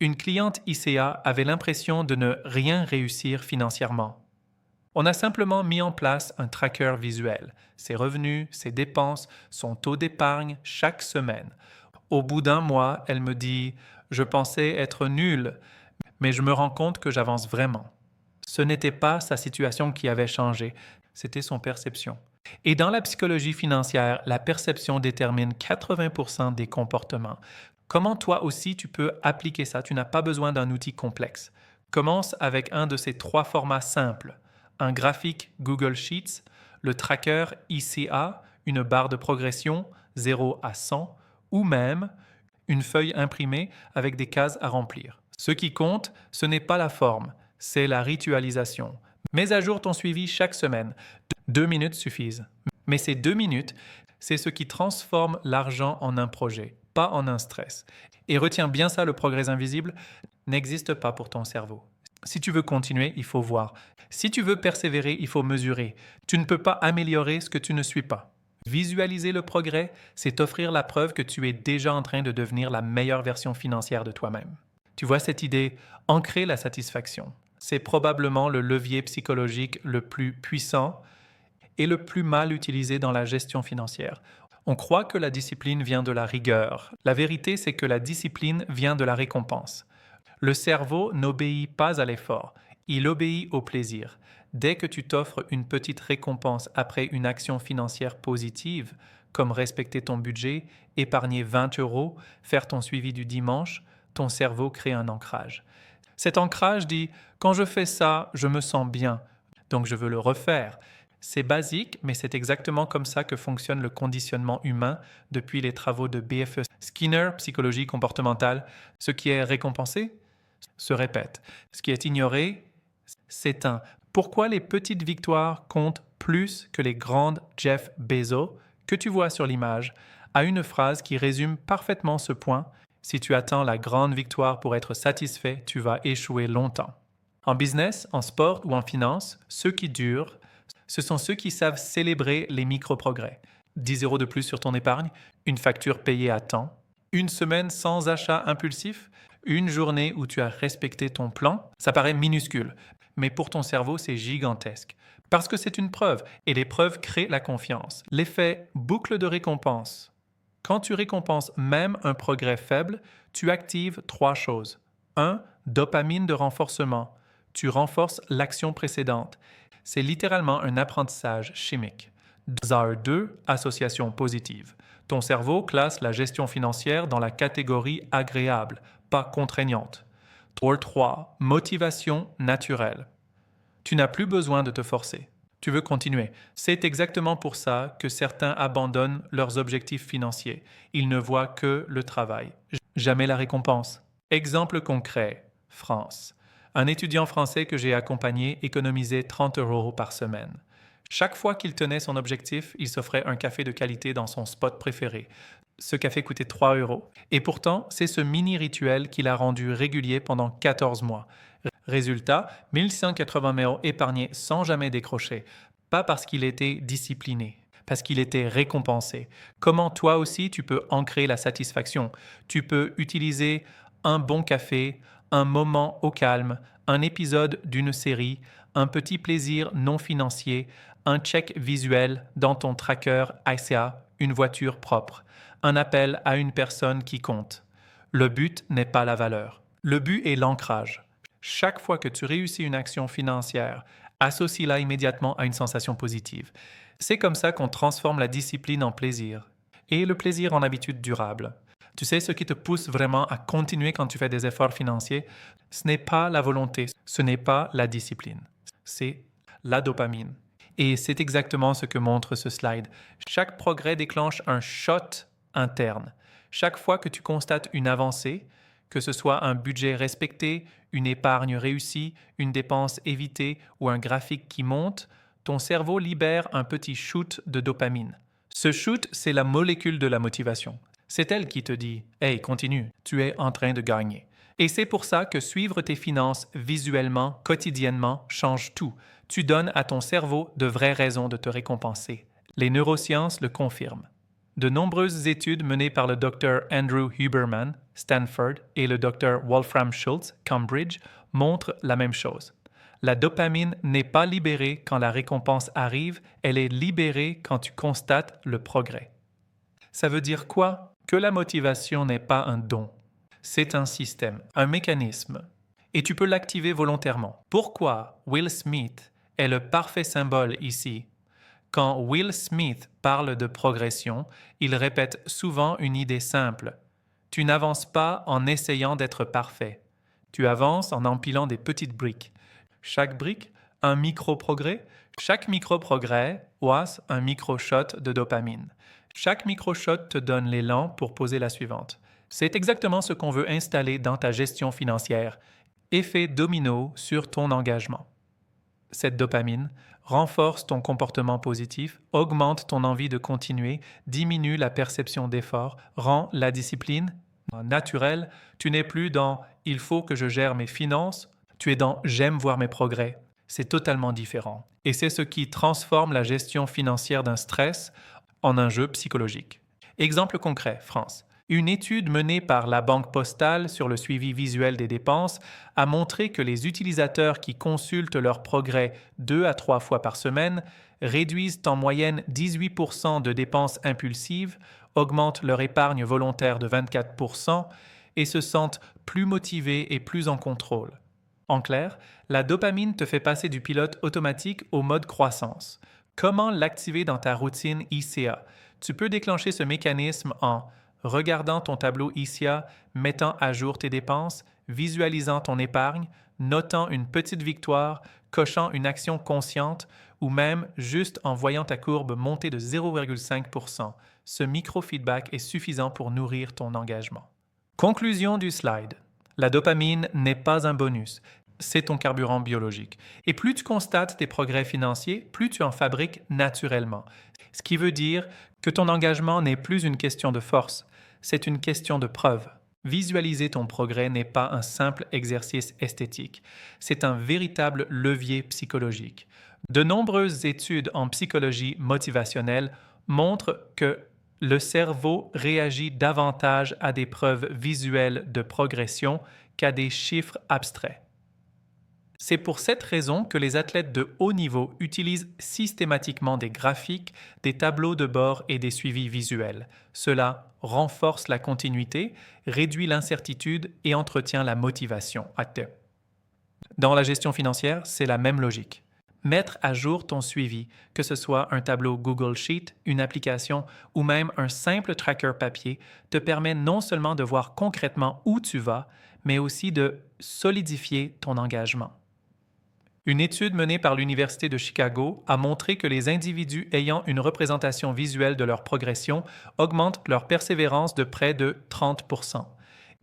S1: Une cliente ICA avait l'impression de ne rien réussir financièrement. On a simplement mis en place un tracker visuel, ses revenus, ses dépenses, son taux d'épargne chaque semaine. Au bout d'un mois, elle me dit « Je pensais être nulle, mais je me rends compte que j'avance vraiment. » Ce n'était pas sa situation qui avait changé, c'était son perception. Et dans la psychologie financière, la perception détermine 80% des comportements. Comment toi aussi tu peux appliquer ça? Tu n'as pas besoin d'un outil complexe. Commence avec un de ces 3 formats simples. Un graphique Google Sheets, le tracker ICA, une barre de progression 0 à 100, ou même une feuille imprimée avec des cases à remplir. Ce qui compte, ce n'est pas la forme, c'est la ritualisation. Mets à jour ton suivi chaque semaine. 2 minutes suffisent. Mais ces 2 minutes, c'est ce qui transforme l'argent en un projet, pas en un stress. Et retiens bien ça, le progrès invisible n'existe pas pour ton cerveau. Si tu veux continuer, il faut voir. Si tu veux persévérer, il faut mesurer. Tu ne peux pas améliorer ce que tu ne suis pas. Visualiser le progrès, c'est offrir la preuve que tu es déjà en train de devenir la meilleure version financière de toi-même. Tu vois cette idée, ancrer la satisfaction. C'est probablement le levier psychologique le plus puissant et le plus mal utilisé dans la gestion financière. On croit que la discipline vient de la rigueur. La vérité, c'est que la discipline vient de la récompense. Le cerveau n'obéit pas à l'effort, il obéit au plaisir. Dès que tu t'offres une petite récompense après une action financière positive, comme respecter ton budget, épargner 20 €, faire ton suivi du dimanche, ton cerveau crée un ancrage. Cet ancrage dit « quand je fais ça, je me sens bien, donc je veux le refaire ». C'est basique, mais c'est exactement comme ça que fonctionne le conditionnement humain depuis les travaux de B.F. Skinner, psychologie comportementale. Ce qui est récompensé se répète. Ce qui est ignoré s'éteint. Pourquoi les petites victoires comptent plus que les grandes Jeff Bezos que tu vois sur l'image, a une phrase qui résume parfaitement ce point. Si tu attends la grande victoire pour être satisfait, tu vas échouer longtemps. En business, en sport ou en finance, ceux qui durent, ce sont ceux qui savent célébrer les micro-progrès. 10 € de plus sur ton épargne, une facture payée à temps, une semaine sans achat impulsif, une journée où tu as respecté ton plan. Ça paraît minuscule, mais pour ton cerveau, c'est gigantesque. Parce que c'est une preuve, et les preuves créent la confiance. L'effet boucle de récompense. Quand tu récompenses même un progrès faible, tu actives 3 choses. 1. Dopamine de renforcement. Tu renforces l'action précédente. C'est littéralement un apprentissage chimique. 2. Association positive. Ton cerveau classe la gestion financière dans la catégorie agréable, pas contraignante. 3. Motivation naturelle. Tu n'as plus besoin de te forcer. Tu veux continuer. C'est exactement pour ça que certains abandonnent leurs objectifs financiers. Ils ne voient que le travail, jamais la récompense. Exemple concret, France. Un étudiant français que j'ai accompagné économisait 30 € par semaine. Chaque fois qu'il tenait son objectif, il s'offrait un café de qualité dans son spot préféré. Ce café coûtait 3 €. Et pourtant, c'est ce mini-rituel qui l'a rendu régulier pendant 14 mois. Résultat, 1180 € épargnés sans jamais décrocher. Pas parce qu'il était discipliné, parce qu'il était récompensé. Comment toi aussi tu peux ancrer la satisfaction? Tu peux utiliser un bon café, un moment au calme, un épisode d'une série, un petit plaisir non financier, un check visuel dans ton tracker ICA, une voiture propre, un appel à une personne qui compte. Le but n'est pas la valeur. Le but est l'ancrage. Chaque fois que tu réussis une action financière, associe-la immédiatement à une sensation positive. C'est comme ça qu'on transforme la discipline en plaisir et le plaisir en habitude durable. Tu sais, ce qui te pousse vraiment à continuer quand tu fais des efforts financiers, ce n'est pas la volonté, ce n'est pas la discipline, c'est la dopamine. Et c'est exactement ce que montre ce slide. Chaque progrès déclenche un shot interne. Chaque fois que tu constates une avancée, que ce soit un budget respecté, une épargne réussie, une dépense évitée ou un graphique qui monte, ton cerveau libère un petit shoot de dopamine. Ce shoot, c'est la molécule de la motivation. C'est elle qui te dit « Hey, continue, tu es en train de gagner ». Et c'est pour ça que suivre tes finances visuellement, quotidiennement, change tout. Tu donnes à ton cerveau de vraies raisons de te récompenser. Les neurosciences le confirment. De nombreuses études menées par le Dr Andrew Huberman, Stanford, et le Dr Wolfram Schultz, Cambridge, montrent la même chose. La dopamine n'est pas libérée quand la récompense arrive, elle est libérée quand tu constates le progrès. Ça veut dire quoi? Que la motivation n'est pas un don. C'est un système, un mécanisme. Et tu peux l'activer volontairement. Pourquoi Will Smith est le parfait symbole ici? Quand Will Smith parle de progression, il répète souvent une idée simple. Tu n'avances pas en essayant d'être parfait. Tu avances en empilant des petites briques. Chaque brique, un micro-progrès. Chaque micro-progrès, un micro-shot de dopamine. Chaque micro-shot te donne l'élan pour poser la suivante. C'est exactement ce qu'on veut installer dans ta gestion financière. Effet domino sur ton engagement. Cette dopamine renforce ton comportement positif, augmente ton envie de continuer, diminue la perception d'effort, rend la discipline naturelle. Tu n'es plus dans « il faut que je gère mes finances », tu es dans « j'aime voir mes progrès ». C'est totalement différent. Et c'est ce qui transforme la gestion financière d'un stress en un jeu psychologique. Exemple concret, France. Une étude menée par la Banque postale sur le suivi visuel des dépenses a montré que les utilisateurs qui consultent leurs progrès 2 à 3 fois par semaine réduisent en moyenne 18% de dépenses impulsives, augmentent leur épargne volontaire de 24% et se sentent plus motivés et plus en contrôle. En clair, la dopamine te fait passer du pilote automatique au mode croissance. Comment l'activer dans ta routine ICA? Tu peux déclencher ce mécanisme en regardant ton tableau ICA, mettant à jour tes dépenses, visualisant ton épargne, notant une petite victoire, cochant une action consciente ou même juste en voyant ta courbe monter de 0,5%. Ce micro-feedback est suffisant pour nourrir ton engagement. Conclusion du slide. La dopamine n'est pas un bonus, c'est ton carburant biologique. Et plus tu constates tes progrès financiers, plus tu en fabriques naturellement. Ce qui veut dire que ton engagement n'est plus une question de force, c'est une question de preuve. Visualiser ton progrès n'est pas un simple exercice esthétique, c'est un véritable levier psychologique. De nombreuses études en psychologie motivationnelle montrent que le cerveau réagit davantage à des preuves visuelles de progression qu'à des chiffres abstraits. C'est pour cette raison que les athlètes de haut niveau utilisent systématiquement des graphiques, des tableaux de bord et des suivis visuels. Cela renforce la continuité, réduit l'incertitude et entretient la motivation. Dans la gestion financière, c'est la même logique. Mettre à jour ton suivi, que ce soit un tableau Google Sheet, une application ou même un simple tracker papier, te permet non seulement de voir concrètement où tu vas, mais aussi de solidifier ton engagement. Une étude menée par l'Université de Chicago a montré que les individus ayant une représentation visuelle de leur progression augmentent leur persévérance de près de 30%.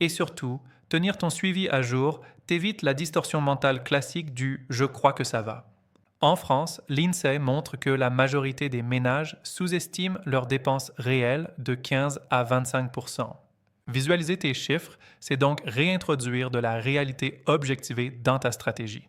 S1: Et surtout, tenir ton suivi à jour t'évite la distorsion mentale classique du « je crois que ça va ». En France, l'INSEE montre que la majorité des ménages sous-estiment leurs dépenses réelles de 15 à 25%. Visualiser tes chiffres, c'est donc réintroduire de la réalité objectivée dans ta stratégie.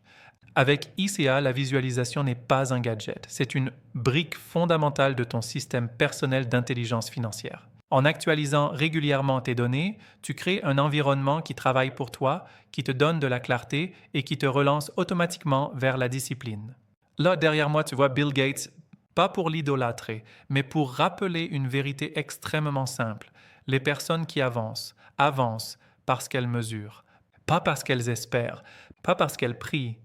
S1: Avec ICA, la visualisation n'est pas un gadget, c'est une brique fondamentale de ton système personnel d'intelligence financière. En actualisant régulièrement tes données, tu crées un environnement qui travaille pour toi, qui te donne de la clarté et qui te relance automatiquement vers la discipline. Là, derrière moi, tu vois Bill Gates, pas pour l'idolâtrer, mais pour rappeler une vérité extrêmement simple. Les personnes qui avancent parce qu'elles mesurent, pas parce qu'elles espèrent, pas parce qu'elles prient,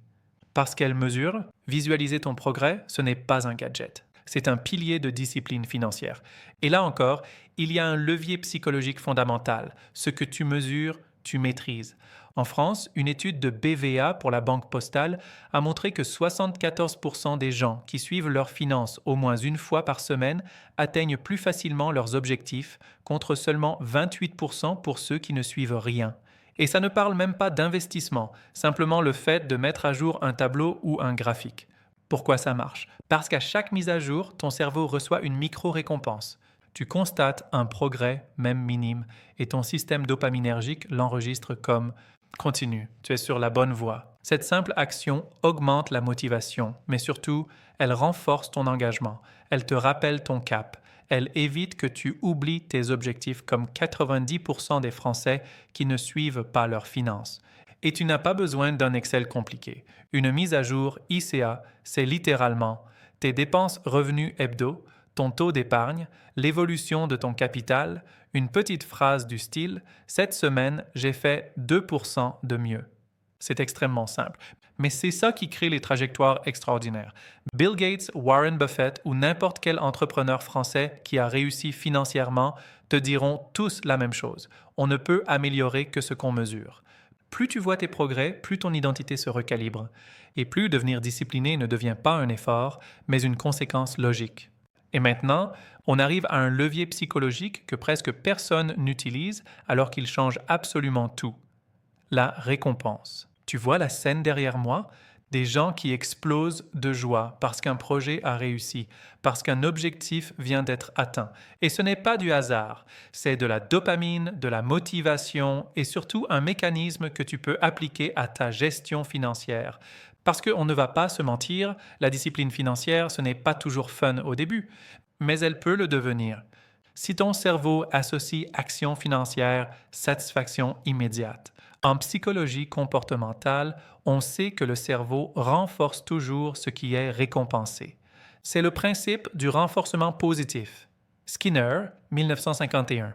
S1: parce qu'elles mesurent. Visualiser ton progrès, ce n'est pas un gadget. C'est un pilier de discipline financière. Et là encore, il y a un levier psychologique fondamental. Ce que tu mesures, tu maîtrises. En France, une étude de BVA pour la Banque Postale a montré que 74% des gens qui suivent leurs finances au moins une fois par semaine atteignent plus facilement leurs objectifs, contre seulement 28% pour ceux qui ne suivent rien. Et ça ne parle même pas d'investissement, simplement le fait de mettre à jour un tableau ou un graphique. Pourquoi ça marche? Parce qu'à chaque mise à jour, ton cerveau reçoit une micro-récompense. Tu constates un progrès, même minime, et ton système dopaminergique l'enregistre comme « continue, tu es sur la bonne voie ». Cette simple action augmente la motivation, mais surtout, elle renforce ton engagement, elle te rappelle ton cap, elle évite que tu oublies tes objectifs comme 90% des Français qui ne suivent pas leurs finances. Et tu n'as pas besoin d'un Excel compliqué. Une mise à jour ICA, c'est littéralement tes dépenses revenus hebdo, ton taux d'épargne, l'évolution de ton capital, une petite phrase du style « Cette semaine, j'ai fait 2% de mieux ». C'est extrêmement simple. Mais c'est ça qui crée les trajectoires extraordinaires. Bill Gates, Warren Buffett ou n'importe quel entrepreneur français qui a réussi financièrement te diront tous la même chose. On ne peut améliorer que ce qu'on mesure. Plus tu vois tes progrès, plus ton identité se recalibre. Et plus devenir discipliné ne devient pas un effort, mais une conséquence logique. Et maintenant, on arrive à un levier psychologique que presque personne n'utilise alors qu'il change absolument tout. La récompense. Tu vois la scène derrière moi? Des gens qui explosent de joie parce qu'un projet a réussi, parce qu'un objectif vient d'être atteint. Et ce n'est pas du hasard, c'est de la dopamine, de la motivation et surtout un mécanisme que tu peux appliquer à ta gestion financière. Parce qu'on ne va pas se mentir, la discipline financière, ce n'est pas toujours fun au début, mais elle peut le devenir. Si ton cerveau associe action financière, satisfaction immédiate. En psychologie comportementale, on sait que le cerveau renforce toujours ce qui est récompensé. C'est le principe du renforcement positif. Skinner, 1951.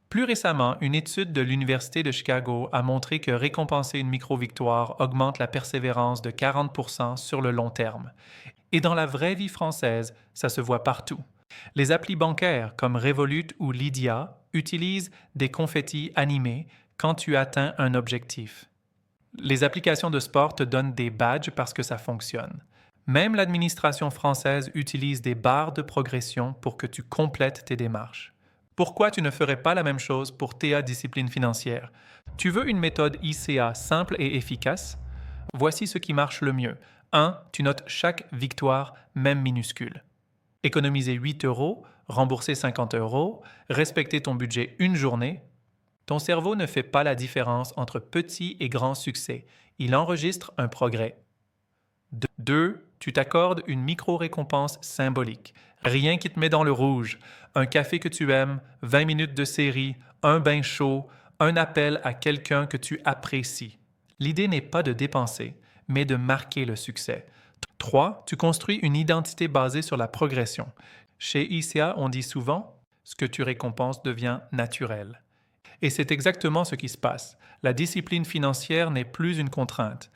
S1: Plus récemment, une étude de l'Université de Chicago a montré que récompenser une micro-victoire augmente la persévérance de 40% sur le long terme. Et dans la vraie vie française, ça se voit partout. Les applis bancaires comme Revolut ou Lydia utilisent des confettis animés quand tu atteins un objectif. Les applications de sport te donnent des badges parce que ça fonctionne. Même l'administration française utilise des barres de progression pour que tu complètes tes démarches. Pourquoi tu ne ferais pas la même chose pour TA Discipline financière? Tu veux une méthode ICA simple et efficace? Voici ce qui marche le mieux. 1. Tu notes chaque victoire, même minuscule. Économiser 8 €, rembourser 50 €, respecter ton budget une journée. Ton cerveau ne fait pas la différence entre petit et grand succès. Il enregistre un progrès. 2. Tu t'accordes une micro-récompense symbolique. Rien qui te met dans le rouge. Un café que tu aimes, 20 minutes de série, un bain chaud, un appel à quelqu'un que tu apprécies. L'idée n'est pas de dépenser, mais de marquer le succès. 3. Tu construis une identité basée sur la progression. Chez ICA, on dit souvent « ce que tu récompenses devient naturel ». Et c'est exactement ce qui se passe. La discipline financière n'est plus une contrainte.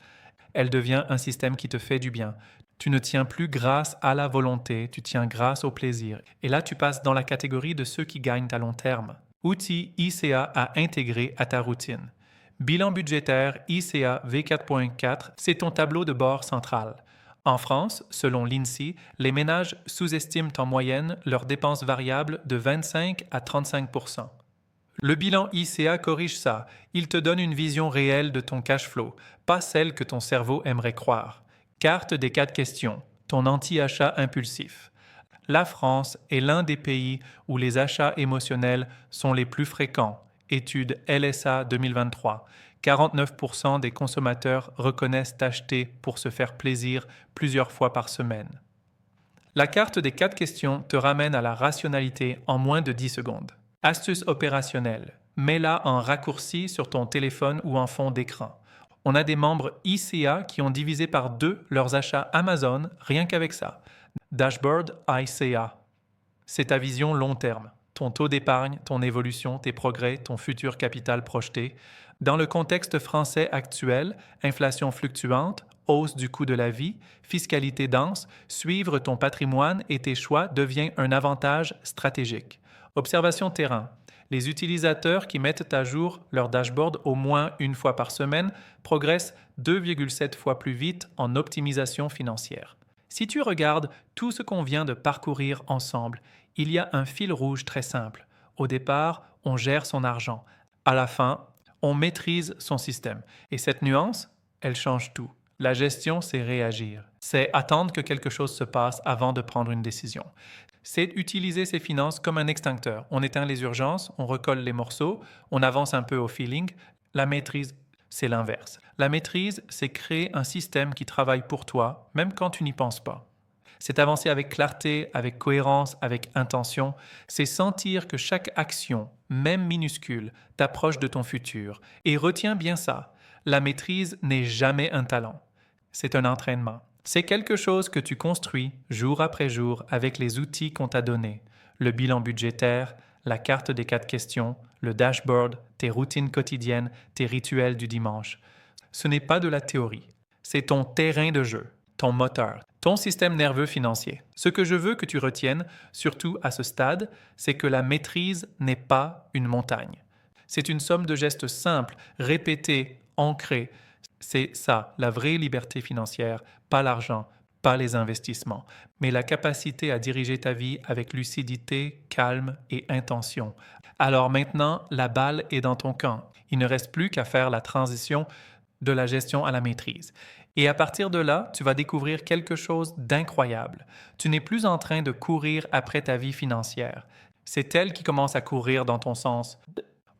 S1: Elle devient un système qui te fait du bien. Tu ne tiens plus grâce à la volonté, tu tiens grâce au plaisir. Et là, tu passes dans la catégorie de ceux qui gagnent à long terme. Outil ICA à intégrer à ta routine. Bilan budgétaire ICA V4.4, c'est ton tableau de bord central. En France, selon l'INSEE, les ménages sous-estiment en moyenne leurs dépenses variables de 25 à 35 %. Le bilan ICA corrige ça. Il te donne une vision réelle de ton cash flow, pas celle que ton cerveau aimerait croire. Carte des 4 questions. Ton anti-achat impulsif. La France est l'un des pays où les achats émotionnels sont les plus fréquents. Étude LSA 2023. 49% des consommateurs reconnaissent acheter pour se faire plaisir plusieurs fois par semaine. La carte des 4 questions te ramène à la rationalité en moins de 10 secondes. Astuce opérationnelle. Mets-la en raccourci sur ton téléphone ou en fond d'écran. On a des membres ICA qui ont divisé par 2 leurs achats Amazon rien qu'avec ça. Dashboard ICA. C'est ta vision long terme. Ton taux d'épargne, ton évolution, tes progrès, ton futur capital projeté. Dans le contexte français actuel, inflation fluctuante, hausse du coût de la vie, fiscalité dense, suivre ton patrimoine et tes choix devient un avantage stratégique. Observation terrain. Les utilisateurs qui mettent à jour leur dashboard au moins une fois par semaine progressent 2,7 fois plus vite en optimisation financière. Si tu regardes tout ce qu'on vient de parcourir ensemble, il y a un fil rouge très simple. Au départ, on gère son argent. À la fin, on maîtrise son système. Et cette nuance, elle change tout. La gestion, c'est réagir. C'est attendre que quelque chose se passe avant de prendre une décision. C'est utiliser ses finances comme un extincteur. On éteint les urgences, on recolle les morceaux, on avance un peu au feeling. La maîtrise, c'est l'inverse. La maîtrise, c'est créer un système qui travaille pour toi, même quand tu n'y penses pas. C'est avancer avec clarté, avec cohérence, avec intention. C'est sentir que chaque action, même minuscule, t'approche de ton futur. Et retiens bien ça, la maîtrise n'est jamais un talent. C'est un entraînement. C'est quelque chose que tu construis jour après jour avec les outils qu'on t'a donnés. Le bilan budgétaire, la carte des 4 questions, le dashboard, tes routines quotidiennes, tes rituels du dimanche. Ce n'est pas de la théorie. C'est ton terrain de jeu, ton moteur, ton système nerveux financier. Ce que je veux que tu retiennes, surtout à ce stade, c'est que la maîtrise n'est pas une montagne. C'est une somme de gestes simples, répétés, ancrés. C'est ça, la vraie liberté financière, pas l'argent, pas les investissements, mais la capacité à diriger ta vie avec lucidité, calme et intention. Alors maintenant, la balle est dans ton camp. Il ne reste plus qu'à faire la transition de la gestion à la maîtrise. Et à partir de là, tu vas découvrir quelque chose d'incroyable. Tu n'es plus en train de courir après ta vie financière. C'est elle qui commence à courir dans ton sens.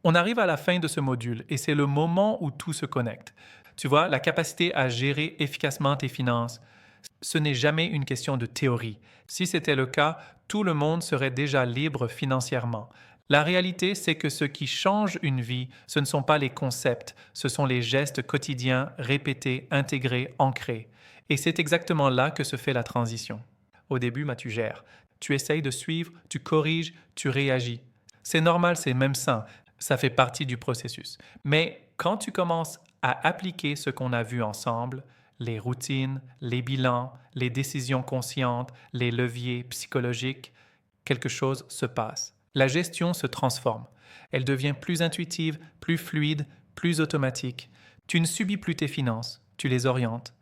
S1: On arrive à la fin de ce module et c'est le moment où tout se connecte. Tu vois, la capacité à gérer efficacement tes finances, ce n'est jamais une question de théorie. Si c'était le cas, tout le monde serait déjà libre financièrement. La réalité, c'est que ce qui change une vie, ce ne sont pas les concepts, ce sont les gestes quotidiens, répétés, intégrés, ancrés. Et c'est exactement là que se fait la transition. Au début, tu gères. Tu essayes de suivre, tu corriges, tu réagis. C'est normal, c'est même sain. Ça fait partie du processus. Mais quand tu commences à appliquer ce qu'on a vu ensemble, les routines, les bilans, les décisions conscientes, les leviers psychologiques, quelque chose se passe. La gestion se transforme. Elle devient plus intuitive, plus fluide, plus automatique. Tu ne subis plus tes finances, tu les orientes.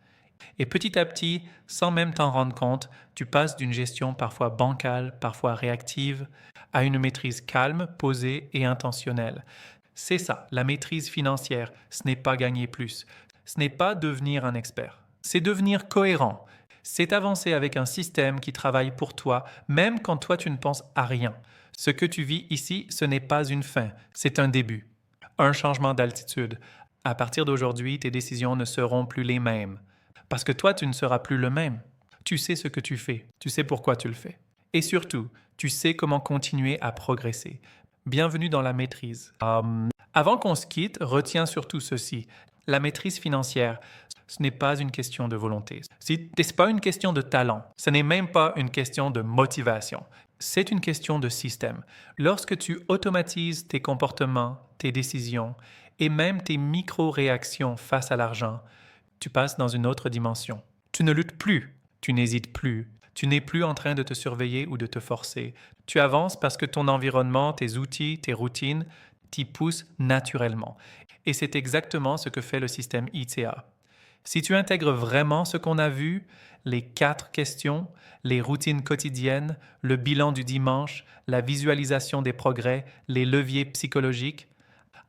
S1: Et petit à petit, sans même t'en rendre compte, tu passes d'une gestion parfois bancale, parfois réactive, à une maîtrise calme, posée et intentionnelle. C'est ça, la maîtrise financière. Ce n'est pas gagner plus. Ce n'est pas devenir un expert. C'est devenir cohérent. C'est avancer avec un système qui travaille pour toi, même quand toi tu ne penses à rien. Ce que tu vis ici, ce n'est pas une fin, c'est un début. Un changement d'altitude. À partir d'aujourd'hui, tes décisions ne seront plus les mêmes. Parce que toi, tu ne seras plus le même. Tu sais ce que tu fais, tu sais pourquoi tu le fais. Et surtout, tu sais comment continuer à progresser. Bienvenue dans la maîtrise. Avant qu'on se quitte, retiens surtout ceci. La maîtrise financière, ce n'est pas une question de volonté. Ce n'est pas une question de talent. Ce n'est même pas une question de motivation. C'est une question de système. Lorsque tu automatises tes comportements, tes décisions et même tes micro-réactions face à l'argent, tu passes dans une autre dimension. Tu ne luttes plus, tu n'hésites plus, tu n'es plus en train de te surveiller ou de te forcer. Tu avances parce que ton environnement, tes outils, tes routines t'y poussent naturellement. Et c'est exactement ce que fait le système ITA. Si tu intègres vraiment ce qu'on a vu, les 4 questions, les routines quotidiennes, le bilan du dimanche, la visualisation des progrès, les leviers psychologiques,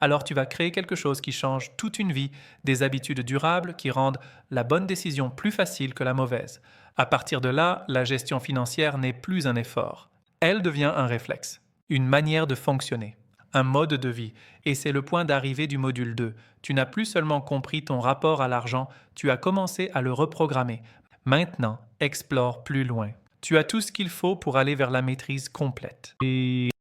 S1: alors tu vas créer quelque chose qui change toute une vie, des habitudes durables qui rendent la bonne décision plus facile que la mauvaise. À partir de là, la gestion financière n'est plus un effort. Elle devient un réflexe, une manière de fonctionner, un mode de vie. Et c'est le point d'arrivée du module 2. Tu n'as plus seulement compris ton rapport à l'argent, tu as commencé à le reprogrammer. Maintenant, explore plus loin. Tu as tout ce qu'il faut pour aller vers la maîtrise complète.